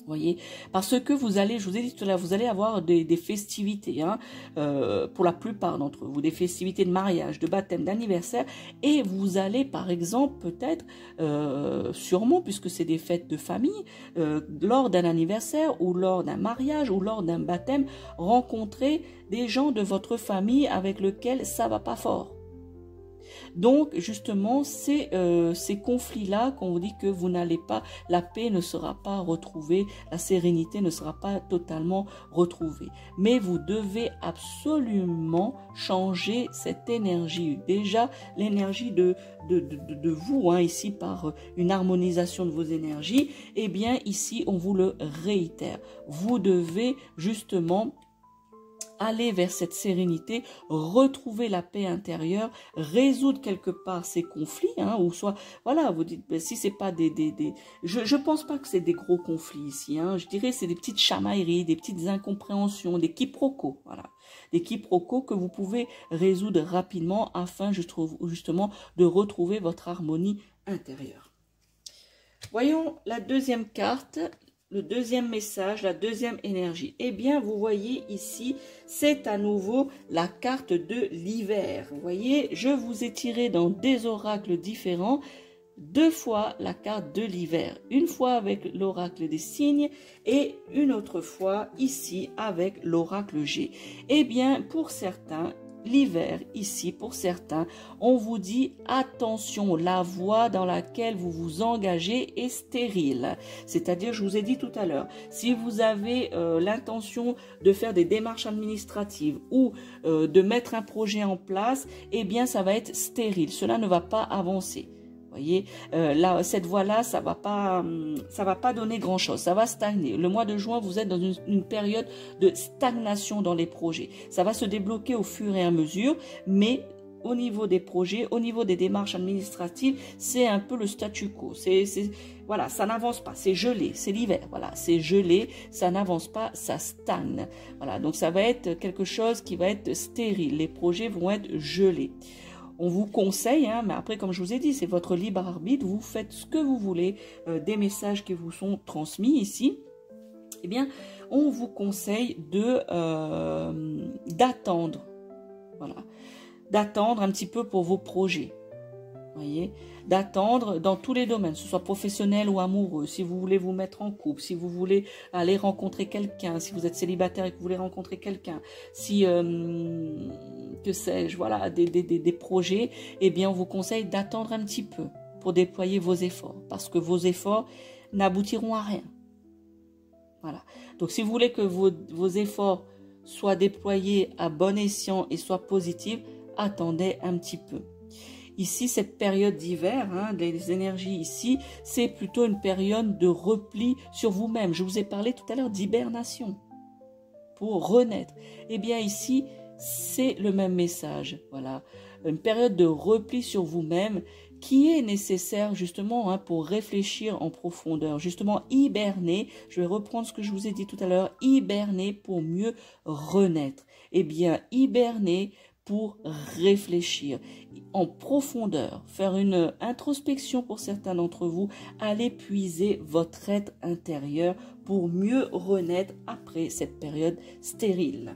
Voyez, parce que vous allez, je vous ai dit tout à l'heure, vous allez avoir des festivités, hein, pour la plupart d'entre vous, des festivités de mariage, de baptême, d'anniversaire, et vous allez par exemple peut-être, sûrement puisque c'est des fêtes de famille, lors d'un anniversaire ou lors d'un mariage ou lors d'un baptême, rencontrer des gens de votre famille avec lesquels ça va pas fort. Donc, justement, c'est ces conflits-là qu'on vous dit que vous n'allez pas, la paix ne sera pas retrouvée, la sérénité ne sera pas totalement retrouvée. Mais vous devez absolument changer cette énergie. Déjà, l'énergie de vous, hein, ici, par une harmonisation de vos énergies, eh bien, ici, on vous le réitère. Vous devez, justement, aller vers cette sérénité, retrouver la paix intérieure, résoudre quelque part ces conflits, hein, ou soit, voilà, vous dites, ben, si c'est pas je pense pas que c'est des gros conflits ici, hein, je dirais c'est des petites chamailleries, des petites incompréhensions, des quiproquos, voilà, des quiproquos que vous pouvez résoudre rapidement afin justement de retrouver votre harmonie intérieure. Voyons la deuxième carte. Le deuxième message, la deuxième énergie. Eh bien, vous voyez ici, c'est à nouveau la carte de l'hiver. Vous voyez, je vous ai tiré dans des oracles différents, 2 fois la carte de l'hiver. Une fois avec l'oracle des signes et une autre fois ici avec l'oracle G. Eh bien, pour certains, l'hiver, ici, pour certains, on vous dit attention, la voie dans laquelle vous vous engagez est stérile. C'est-à-dire, je vous ai dit tout à l'heure, si vous avez l'intention de faire des démarches administratives ou de mettre un projet en place, eh bien, ça va être stérile. Cela ne va pas avancer. Voyez, là, cette voie-là, ça va pas donner grand-chose, ça va stagner. Le mois de juin, vous êtes dans une période de stagnation dans les projets. Ça va se débloquer au fur et à mesure, mais au niveau des projets, au niveau des démarches administratives, c'est un peu le statu quo. Voilà, ça n'avance pas, c'est gelé, c'est l'hiver, voilà, c'est gelé, ça n'avance pas, ça stagne. Voilà, donc ça va être quelque chose qui va être stérile, les projets vont être gelés. On vous conseille, hein, mais après, comme je vous ai dit, c'est votre libre arbitre, vous faites ce que vous voulez, des messages qui vous sont transmis ici. Eh bien, on vous conseille d'attendre, voilà, d'attendre un petit peu pour vos projets. Voyez, d'attendre dans tous les domaines, que ce soit professionnel ou amoureux, si vous voulez vous mettre en couple, si vous voulez aller rencontrer quelqu'un, si vous êtes célibataire et que vous voulez rencontrer quelqu'un, si, que sais-je, voilà, des projets, eh bien, on vous conseille d'attendre un petit peu pour déployer vos efforts, parce que vos efforts n'aboutiront à rien. Voilà. Donc, si vous voulez que vos efforts soient déployés à bon escient et soient positifs, attendez un petit peu. Ici, cette période d'hiver, hein, les énergies ici, c'est plutôt une période de repli sur vous-même. Je vous ai parlé tout à l'heure d'hibernation pour renaître. Eh bien ici, c'est le même message. Voilà, une période de repli sur vous-même qui est nécessaire justement, hein, pour réfléchir en profondeur. Justement, hiberner, je vais reprendre ce que je vous ai dit tout à l'heure, hiberner pour mieux renaître. Eh bien, hiberner pour réfléchir en profondeur, faire une introspection pour certains d'entre vous, aller puiser votre être intérieur pour mieux renaître après cette période stérile.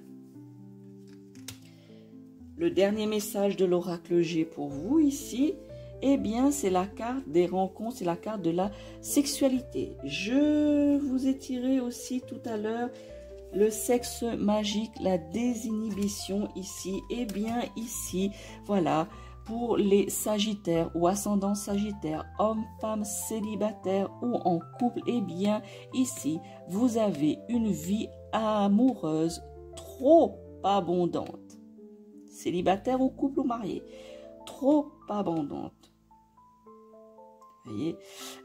Le dernier message de l'oracle G pour vous ici, eh bien c'est la carte des rencontres, c'est la carte de la sexualité. Je vous ai tiré aussi tout à l'heure le sexe magique, la désinhibition ici. Eh bien ici, voilà, pour les sagittaires ou ascendants sagittaires, hommes, femmes, célibataires ou en couple, eh bien ici, vous avez une vie amoureuse trop abondante. Célibataire ou couple ou marié, trop abondante. Vous voyez,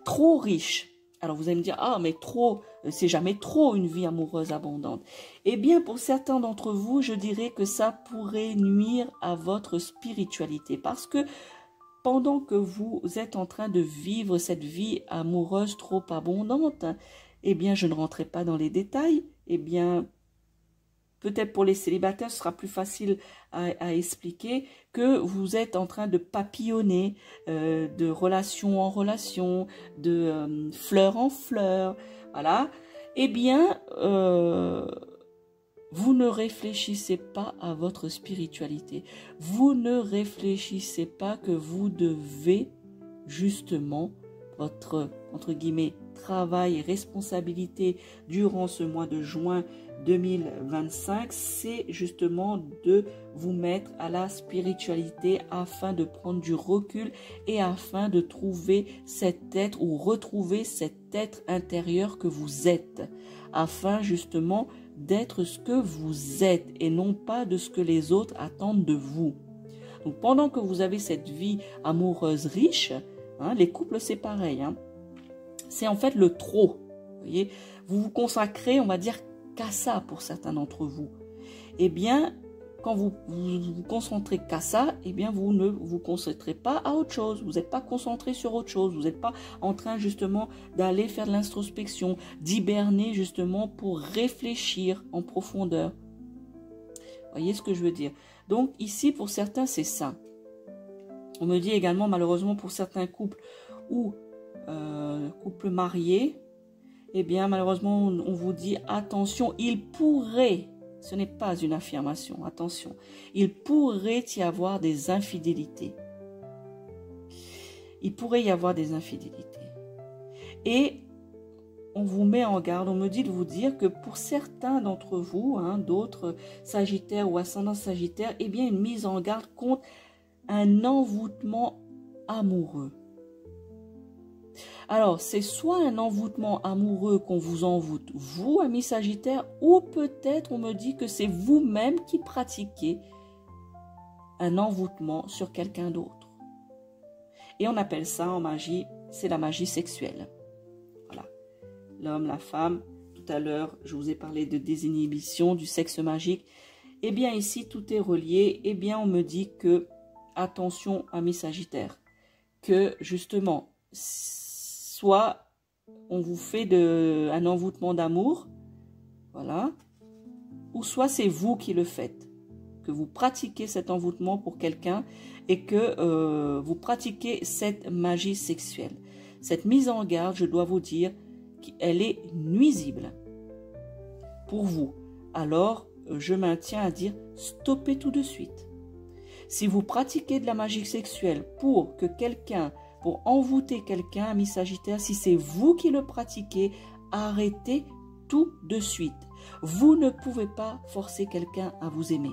trop riche. Alors vous allez me dire, ah mais trop, c'est jamais trop une vie amoureuse abondante. Eh bien pour certains d'entre vous, je dirais que ça pourrait nuire à votre spiritualité. Parce que pendant que vous êtes en train de vivre cette vie amoureuse trop abondante, eh bien je ne rentrerai pas dans les détails, eh bien peut-être pour les célibataires, ce sera plus facile à expliquer que vous êtes en train de papillonner de relation en relation, de fleur en fleur, voilà. eh bien, vous ne réfléchissez pas à votre spiritualité. Vous ne réfléchissez pas que vous devez justement votre, entre guillemets, travail et responsabilité durant ce mois de juin 2025, c'est justement de vous mettre à la spiritualité afin de prendre du recul et afin de trouver cet être ou retrouver cet être intérieur que vous êtes, afin justement d'être ce que vous êtes et non pas de ce que les autres attendent de vous. Donc pendant que vous avez cette vie amoureuse riche, les couples c'est pareil, c'est en fait le trop. Voyez, vous vous consacrez, on va dire, qu'à ça pour certains d'entre vous. Eh bien, quand vous vous concentrez qu'à ça, eh bien, vous ne vous concentrez pas à autre chose. Vous n'êtes pas concentré sur autre chose. Vous n'êtes pas en train justement d'aller faire de l'introspection, d'hiberner justement pour réfléchir en profondeur. Voyez ce que je veux dire? Donc ici, pour certains, c'est ça. On me dit également, malheureusement, pour certains couples ou couples mariés, eh bien, malheureusement, on vous dit, attention, il pourrait, ce n'est pas une affirmation, attention, il pourrait y avoir des infidélités. Il pourrait y avoir des infidélités. Et on vous met en garde, on me dit de vous dire que pour certains d'entre vous, d'autres sagittaires ou ascendants sagittaires, eh bien, une mise en garde contre un envoûtement amoureux. Alors, c'est soit un envoûtement amoureux qu'on vous envoûte, vous, amis sagittaires, ou peut-être on me dit que c'est vous-même qui pratiquez un envoûtement sur quelqu'un d'autre. Et on appelle ça en magie, c'est la magie sexuelle. Voilà. L'homme, la femme, tout à l'heure, je vous ai parlé de désinhibition, du sexe magique. Eh bien, ici, tout est relié. Eh bien, on me dit que, attention, amis sagittaires, que justement, soit on vous fait un envoûtement d'amour, voilà, ou soit c'est vous qui le faites, que vous pratiquez cet envoûtement pour quelqu'un et que vous pratiquez cette magie sexuelle. Cette mise en garde, je dois vous dire, qu'elle est nuisible pour vous. Alors, je maintiens à dire, stoppez tout de suite. Si vous pratiquez de la magie sexuelle pour que quelqu'un, pour envoûter quelqu'un, ami Sagittaire, si c'est vous qui le pratiquez, arrêtez tout de suite. Vous ne pouvez pas forcer quelqu'un à vous aimer.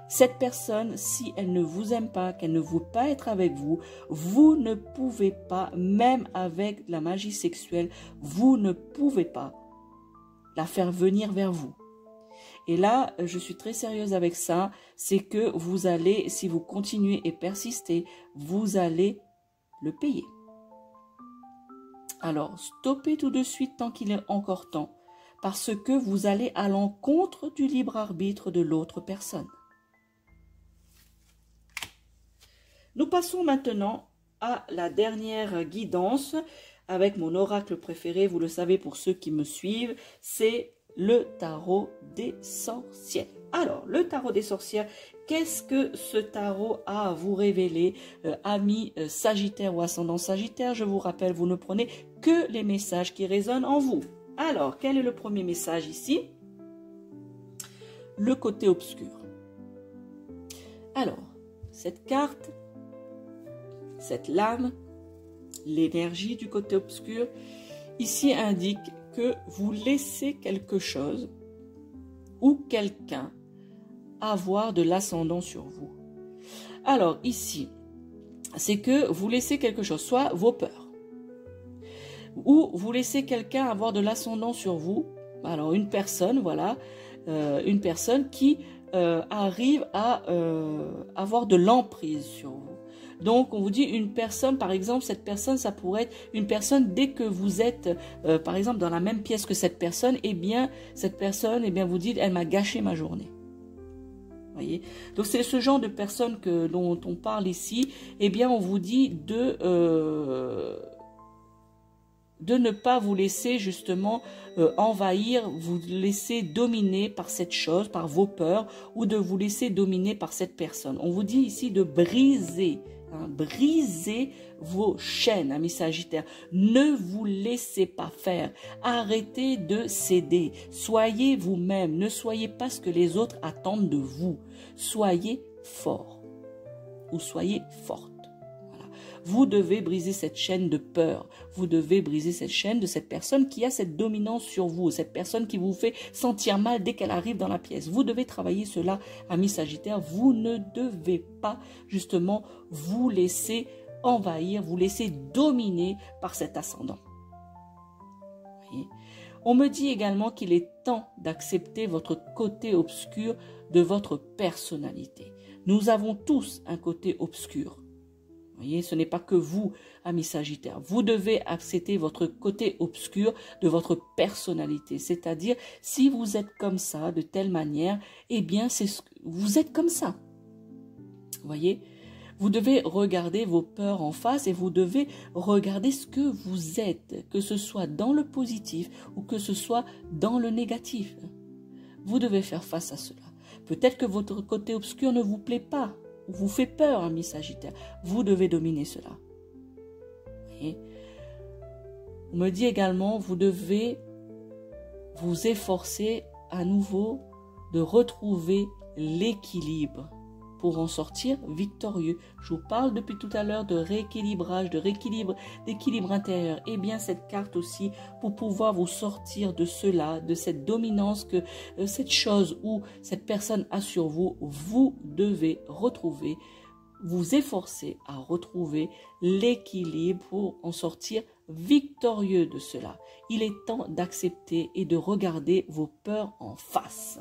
Cette personne, si elle ne vous aime pas, qu'elle ne veut pas être avec vous, vous ne pouvez pas, même avec la magie sexuelle, vous ne pouvez pas la faire venir vers vous. Et là, je suis très sérieuse avec ça, c'est que vous allez, si vous continuez et persistez, vous allez le payer. Alors, stoppez tout de suite tant qu'il est encore temps, parce que vous allez à l'encontre du libre arbitre de l'autre personne. Nous passons maintenant à la dernière guidance avec mon oracle préféré, vous le savez pour ceux qui me suivent, c'est le tarot des sorcières. Alors, le tarot des sorcières, qu'est-ce que ce tarot a à vous révéler, amis Sagittaire ou ascendant Sagittaire? Je vous rappelle, vous ne prenez que les messages qui résonnent en vous. Alors, quel est le premier message ici? Le côté obscur. Alors, cette carte, cette lame, l'énergie du côté obscur, ici indique que vous laissez quelque chose ou quelqu'un avoir de l'ascendant sur vous. Alors ici, c'est que vous laissez quelque chose, soit vos peurs, ou vous laissez quelqu'un avoir de l'ascendant sur vous. Alors une personne, voilà, une personne qui arrive à avoir de l'emprise sur vous. Donc, on vous dit une personne, par exemple, cette personne, ça pourrait être une personne, dès que vous êtes, par exemple, dans la même pièce que cette personne, eh bien, cette personne, eh bien, vous dites, elle m'a gâché ma journée. Voyez? Donc, c'est ce genre de personne dont on parle ici. Eh bien, on vous dit de ne pas vous laisser, justement, envahir, vous laisser dominer par cette chose, par vos peurs, ou de vous laisser dominer par cette personne. On vous dit ici de briser, hein. Brisez vos chaînes, amis Sagittaires. Ne vous laissez pas faire. Arrêtez de céder. Soyez vous-même. Ne soyez pas ce que les autres attendent de vous. Soyez fort ou soyez forte. Voilà. Vous devez briser cette chaîne de peur. Vous devez briser cette chaîne de cette personne qui a cette dominance sur vous, cette personne qui vous fait sentir mal dès qu'elle arrive dans la pièce. Vous devez travailler cela, amis Sagittaires. Vous ne devez pas justement vous laisser envahir, vous laisser dominer par cet ascendant. Voyez. On me dit également qu'il est temps d'accepter votre côté obscur de votre personnalité. Nous avons tous un côté obscur. Vous voyez, ce n'est pas que vous, amis Sagittaires. Vous devez accepter votre côté obscur de votre personnalité. C'est-à-dire, si vous êtes comme ça, de telle manière, eh bien, vous êtes comme ça. Vous voyez, vous devez regarder vos peurs en face et vous devez regarder ce que vous êtes, que ce soit dans le positif ou que ce soit dans le négatif. Vous devez faire face à cela. Peut-être que votre côté obscur ne vous plaît pas, ou vous fait peur, amis Sagittaires. Vous devez dominer cela. Vous voyez? On me dit également, vous devez vous efforcer à nouveau de retrouver l'équilibre pour en sortir victorieux. Je vous parle depuis tout à l'heure de rééquilibrage, d'équilibre intérieur. Et bien cette carte aussi, pour pouvoir vous sortir de cela, de cette dominance que cette chose ou cette personne a sur vous, vous devez retrouver, vous efforcer à retrouver l'équilibre pour en sortir victorieux de cela. Il est temps d'accepter et de regarder vos peurs en face.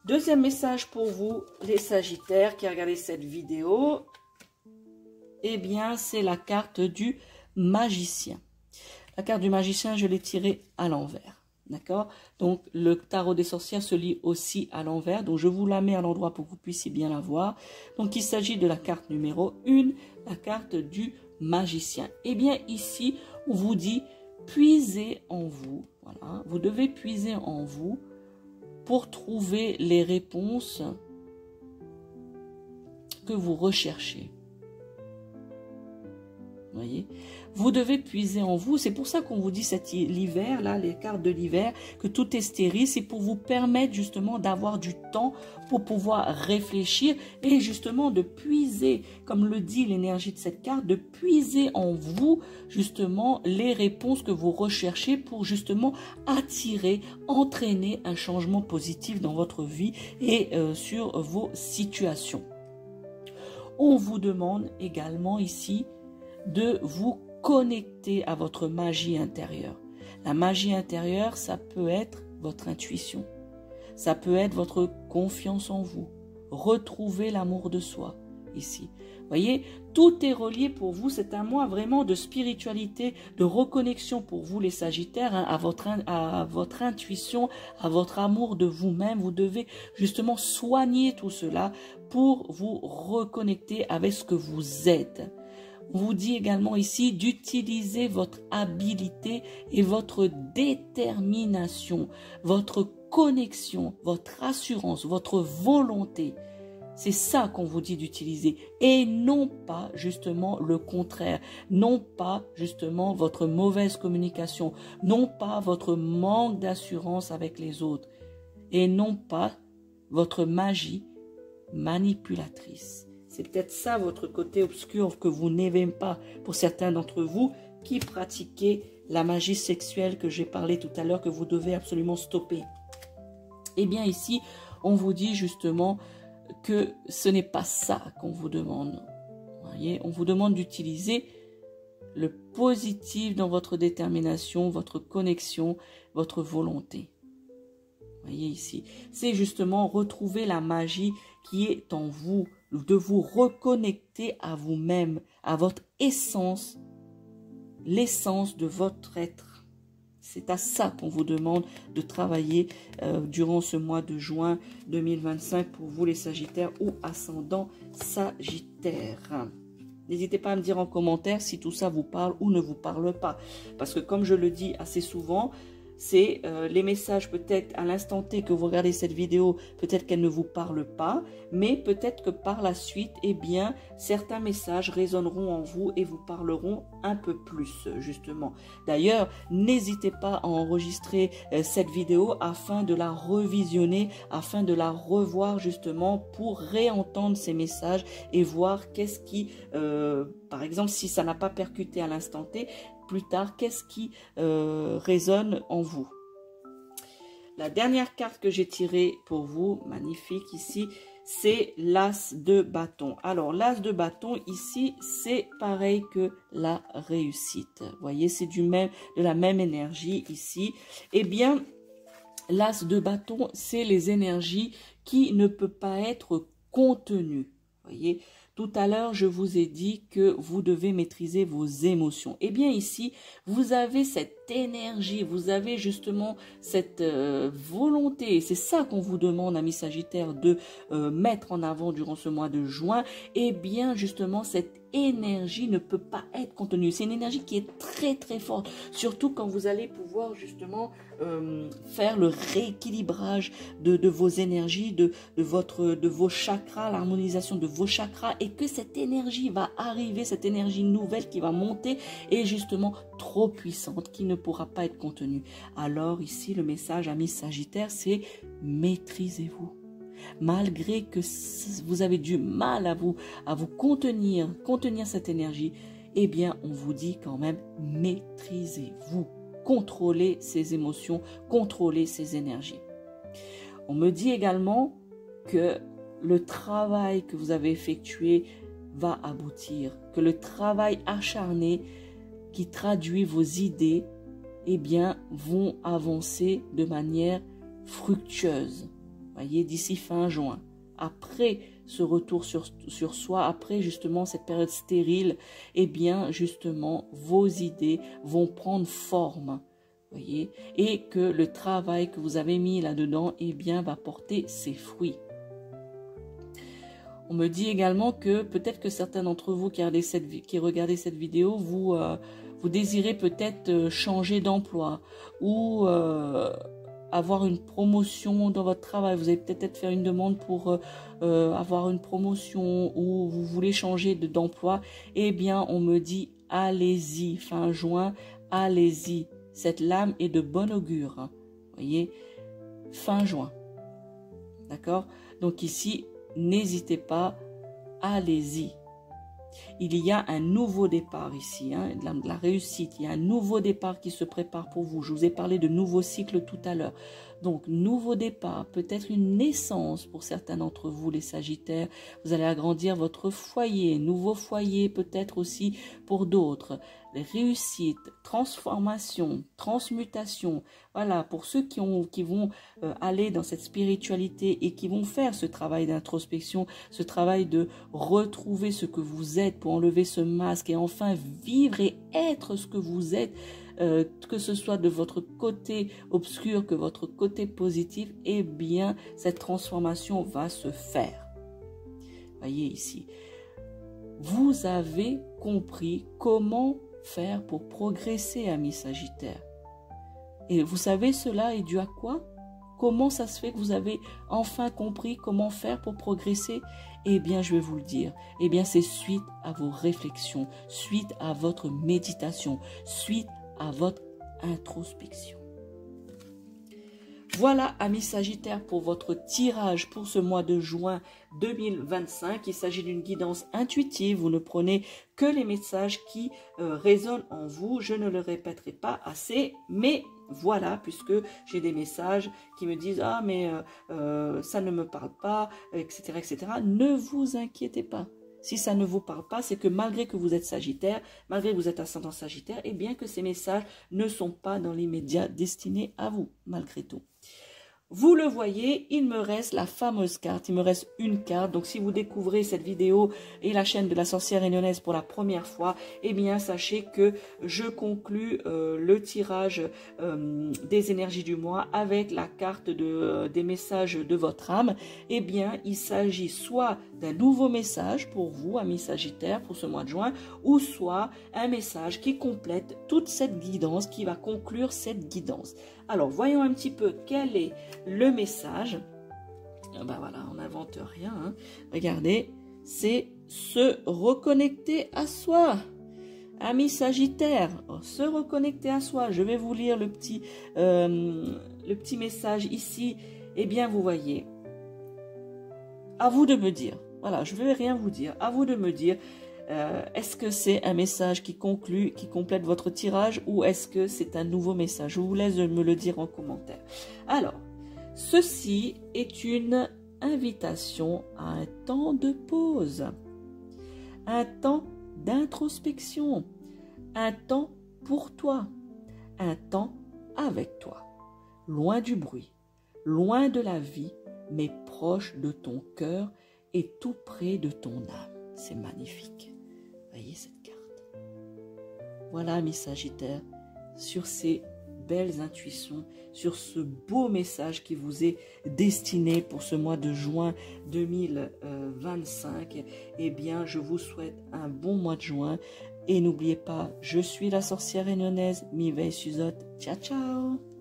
Deuxième message pour vous, les Sagittaires qui regardez cette vidéo, eh bien, c'est la carte du magicien. La carte du magicien, je l'ai tirée à l'envers, d'accord? Donc, le tarot des sorcières se lit aussi à l'envers, donc je vous la mets à l'endroit pour que vous puissiez bien la voir. Donc, il s'agit de la carte numéro 1, la carte du magicien. Eh bien, ici, on vous dit, puisez en vous, voilà, vous devez puiser en vous, pour trouver les réponses que vous recherchez. Vous voyez? Vous devez puiser en vous. C'est pour ça qu'on vous dit l'hiver, là, les cartes de l'hiver, que tout est stérile. C'est pour vous permettre justement d'avoir du temps pour pouvoir réfléchir et justement de puiser, comme le dit l'énergie de cette carte, de puiser en vous justement les réponses que vous recherchez pour justement attirer, entraîner un changement positif dans votre vie et sur vos situations. On vous demande également ici de vous connecter à votre magie intérieure. La magie intérieure, ça peut être votre intuition. Ça peut être votre confiance en vous. Retrouver l'amour de soi ici. Vous voyez, tout est relié pour vous. C'est un mois vraiment de spiritualité, de reconnexion pour vous les Sagittaires, hein, à votre intuition, à votre amour de vous-même. Vous devez justement soigner tout cela pour vous reconnecter avec ce que vous êtes. On vous dit également ici d'utiliser votre habilité et votre détermination, votre connexion, votre assurance, votre volonté. C'est ça qu'on vous dit d'utiliser et non pas justement le contraire, non pas justement votre mauvaise communication, non pas votre manque d'assurance avec les autres et non pas votre magie manipulatrice. C'est peut-être ça votre côté obscur que vous n'aimez pas pour certains d'entre vous qui pratiquez la magie sexuelle que j'ai parlé tout à l'heure, que vous devez absolument stopper. Eh bien ici, on vous dit justement que ce n'est pas ça qu'on vous demande. Vous voyez, on vous demande d'utiliser le positif dans votre détermination, votre connexion, votre volonté. Vous voyez ici, c'est justement retrouver la magie qui est en vous, de vous reconnecter à vous-même, à votre essence, l'essence de votre être. C'est à ça qu'on vous demande de travailler durant ce mois de juin 2025 pour vous les Sagittaires ou ascendant Sagittaire. N'hésitez pas à me dire en commentaire si tout ça vous parle ou ne vous parle pas. Parce que comme je le dis assez souvent, c'est les messages peut-être à l'instant T que vous regardez cette vidéo, peut-être qu'elle ne vous parle pas, mais peut-être que par la suite, eh bien, certains messages résonneront en vous et vous parleront un peu plus, justement. D'ailleurs, n'hésitez pas à enregistrer cette vidéo afin de la revisionner, afin de la revoir justement pour réentendre ces messages et voir qu'est-ce qui, par exemple, si ça n'a pas percuté à l'instant T, plus tard, qu'est-ce qui résonne en vous. La dernière carte que j'ai tirée pour vous, magnifique ici, c'est l'as de bâton. Alors, l'as de bâton ici, c'est pareil que la réussite. Vous voyez, c'est de la même énergie ici. Eh bien, l'as de bâton, c'est les énergies qui ne peuvent pas être contenues. Vous voyez, tout à l'heure, je vous ai dit que vous devez maîtriser vos émotions. Eh bien ici, vous avez cette énergie, vous avez justement cette volonté. C'est ça qu'on vous demande, amis Sagittaires, de mettre en avant durant ce mois de juin. Eh bien, justement, cette énergie ne peut pas être contenue. C'est une énergie qui est très très forte, surtout quand vous allez pouvoir justement faire le rééquilibrage de vos énergies, de vos chakras, l'harmonisation de vos chakras, et que cette énergie va arriver, cette énergie nouvelle qui va monter est justement trop puissante, qui ne pourra pas être contenue. Alors ici, le message, amis Sagittaires, c'est maîtrisez-vous. Malgré que vous avez du mal à vous contenir cette énergie, eh bien, on vous dit quand même, maîtrisez-vous. Contrôlez ces émotions, contrôlez ces énergies. On me dit également que le travail que vous avez effectué va aboutir, que le travail acharné qui traduit vos idées, eh bien, vont avancer de manière fructueuse. Voyez, d'ici fin juin, après ce retour sur soi, après justement cette période stérile, eh bien justement vos idées vont prendre forme, voyez, et que le travail que vous avez mis là-dedans, eh bien va porter ses fruits. On me dit également que peut-être que certains d'entre vous qui regardez cette vidéo, vous désirez peut-être changer d'emploi ou avoir une promotion dans votre travail. Vous allez peut-être faire une demande pour avoir une promotion ou vous voulez changer d'emploi. Eh bien, on me dit allez-y, fin juin, allez-y. Cette lame est de bon augure. Hein. Vous voyez, fin juin. D'accord? Donc ici, n'hésitez pas, allez-y. Il y a un nouveau départ ici, hein, de la réussite. Il y a un nouveau départ qui se prépare pour vous. Je vous ai parlé de nouveau cycle tout à l'heure. Donc, nouveau départ, peut-être une naissance pour certains d'entre vous, les Sagittaires. Vous allez agrandir votre foyer, nouveau foyer peut-être aussi pour d'autres. Les réussites, transformation, transmutation. Voilà, pour ceux qui vont aller dans cette spiritualité et qui vont faire ce travail d'introspection, ce travail de retrouver ce que vous êtes pour enlever ce masque et enfin vivre et être ce que vous êtes, que ce soit de votre côté obscur que votre côté positif, eh bien, cette transformation va se faire. Voyez ici, vous avez compris comment faire pour progresser, amis Sagittaires. Et vous savez, cela est dû à quoi? Comment ça se fait que vous avez enfin compris comment faire pour progresser? Eh bien, je vais vous le dire. Eh bien, c'est suite à vos réflexions, suite à votre méditation, suite à votre introspection. Voilà, amis Sagittaires, pour votre tirage pour ce mois de juin 2025. Il s'agit d'une guidance intuitive. Vous ne prenez que les messages qui résonnent en vous. Je ne le répéterai pas assez, mais voilà, puisque j'ai des messages qui me disent « Ah, mais ça ne me parle pas, etc. etc. » Ne vous inquiétez pas. Si ça ne vous parle pas, c'est que malgré que vous êtes Sagittaire, malgré que vous êtes ascendant Sagittaire, et bien que ces messages ne sont pas dans l'immédiat destinés à vous, malgré tout. Vous le voyez, il me reste la fameuse carte, il me reste une carte. Donc si vous découvrez cette vidéo et la chaîne de la sorcière réunionnaise pour la première fois, eh bien sachez que je conclus le tirage des énergies du mois avec la carte des messages de votre âme. Eh bien il s'agit soit d'un nouveau message pour vous, amis Sagittaires, pour ce mois de juin, ou soit un message qui complète toute cette guidance, qui va conclure cette guidance. Alors, voyons un petit peu quel est le message. Ben voilà, on n'invente rien. Hein. Regardez, c'est se reconnecter à soi. Ami Sagittaire, se reconnecter à soi. Je vais vous lire le petit message ici. Eh bien, vous voyez, à vous de me dire. Voilà, je ne vais rien vous dire. À vous de me dire, est-ce que c'est un message qui conclut, qui complète votre tirage ou est-ce que c'est un nouveau message? Je vous laisse me le dire en commentaire. Alors, ceci est une invitation à un temps de pause, un temps d'introspection, un temps pour toi, un temps avec toi, loin du bruit, loin de la vie, mais proche de ton cœur et tout près de ton âme. C'est magnifique. Voyez cette carte. Voilà, mes Sagittaires, sur ces belles intuitions, sur ce beau message qui vous est destiné pour ce mois de juin 2025. Eh bien, je vous souhaite un bon mois de juin. Et n'oubliez pas, je suis la sorcière réunionnaise Mireille Suzot. Ciao, ciao!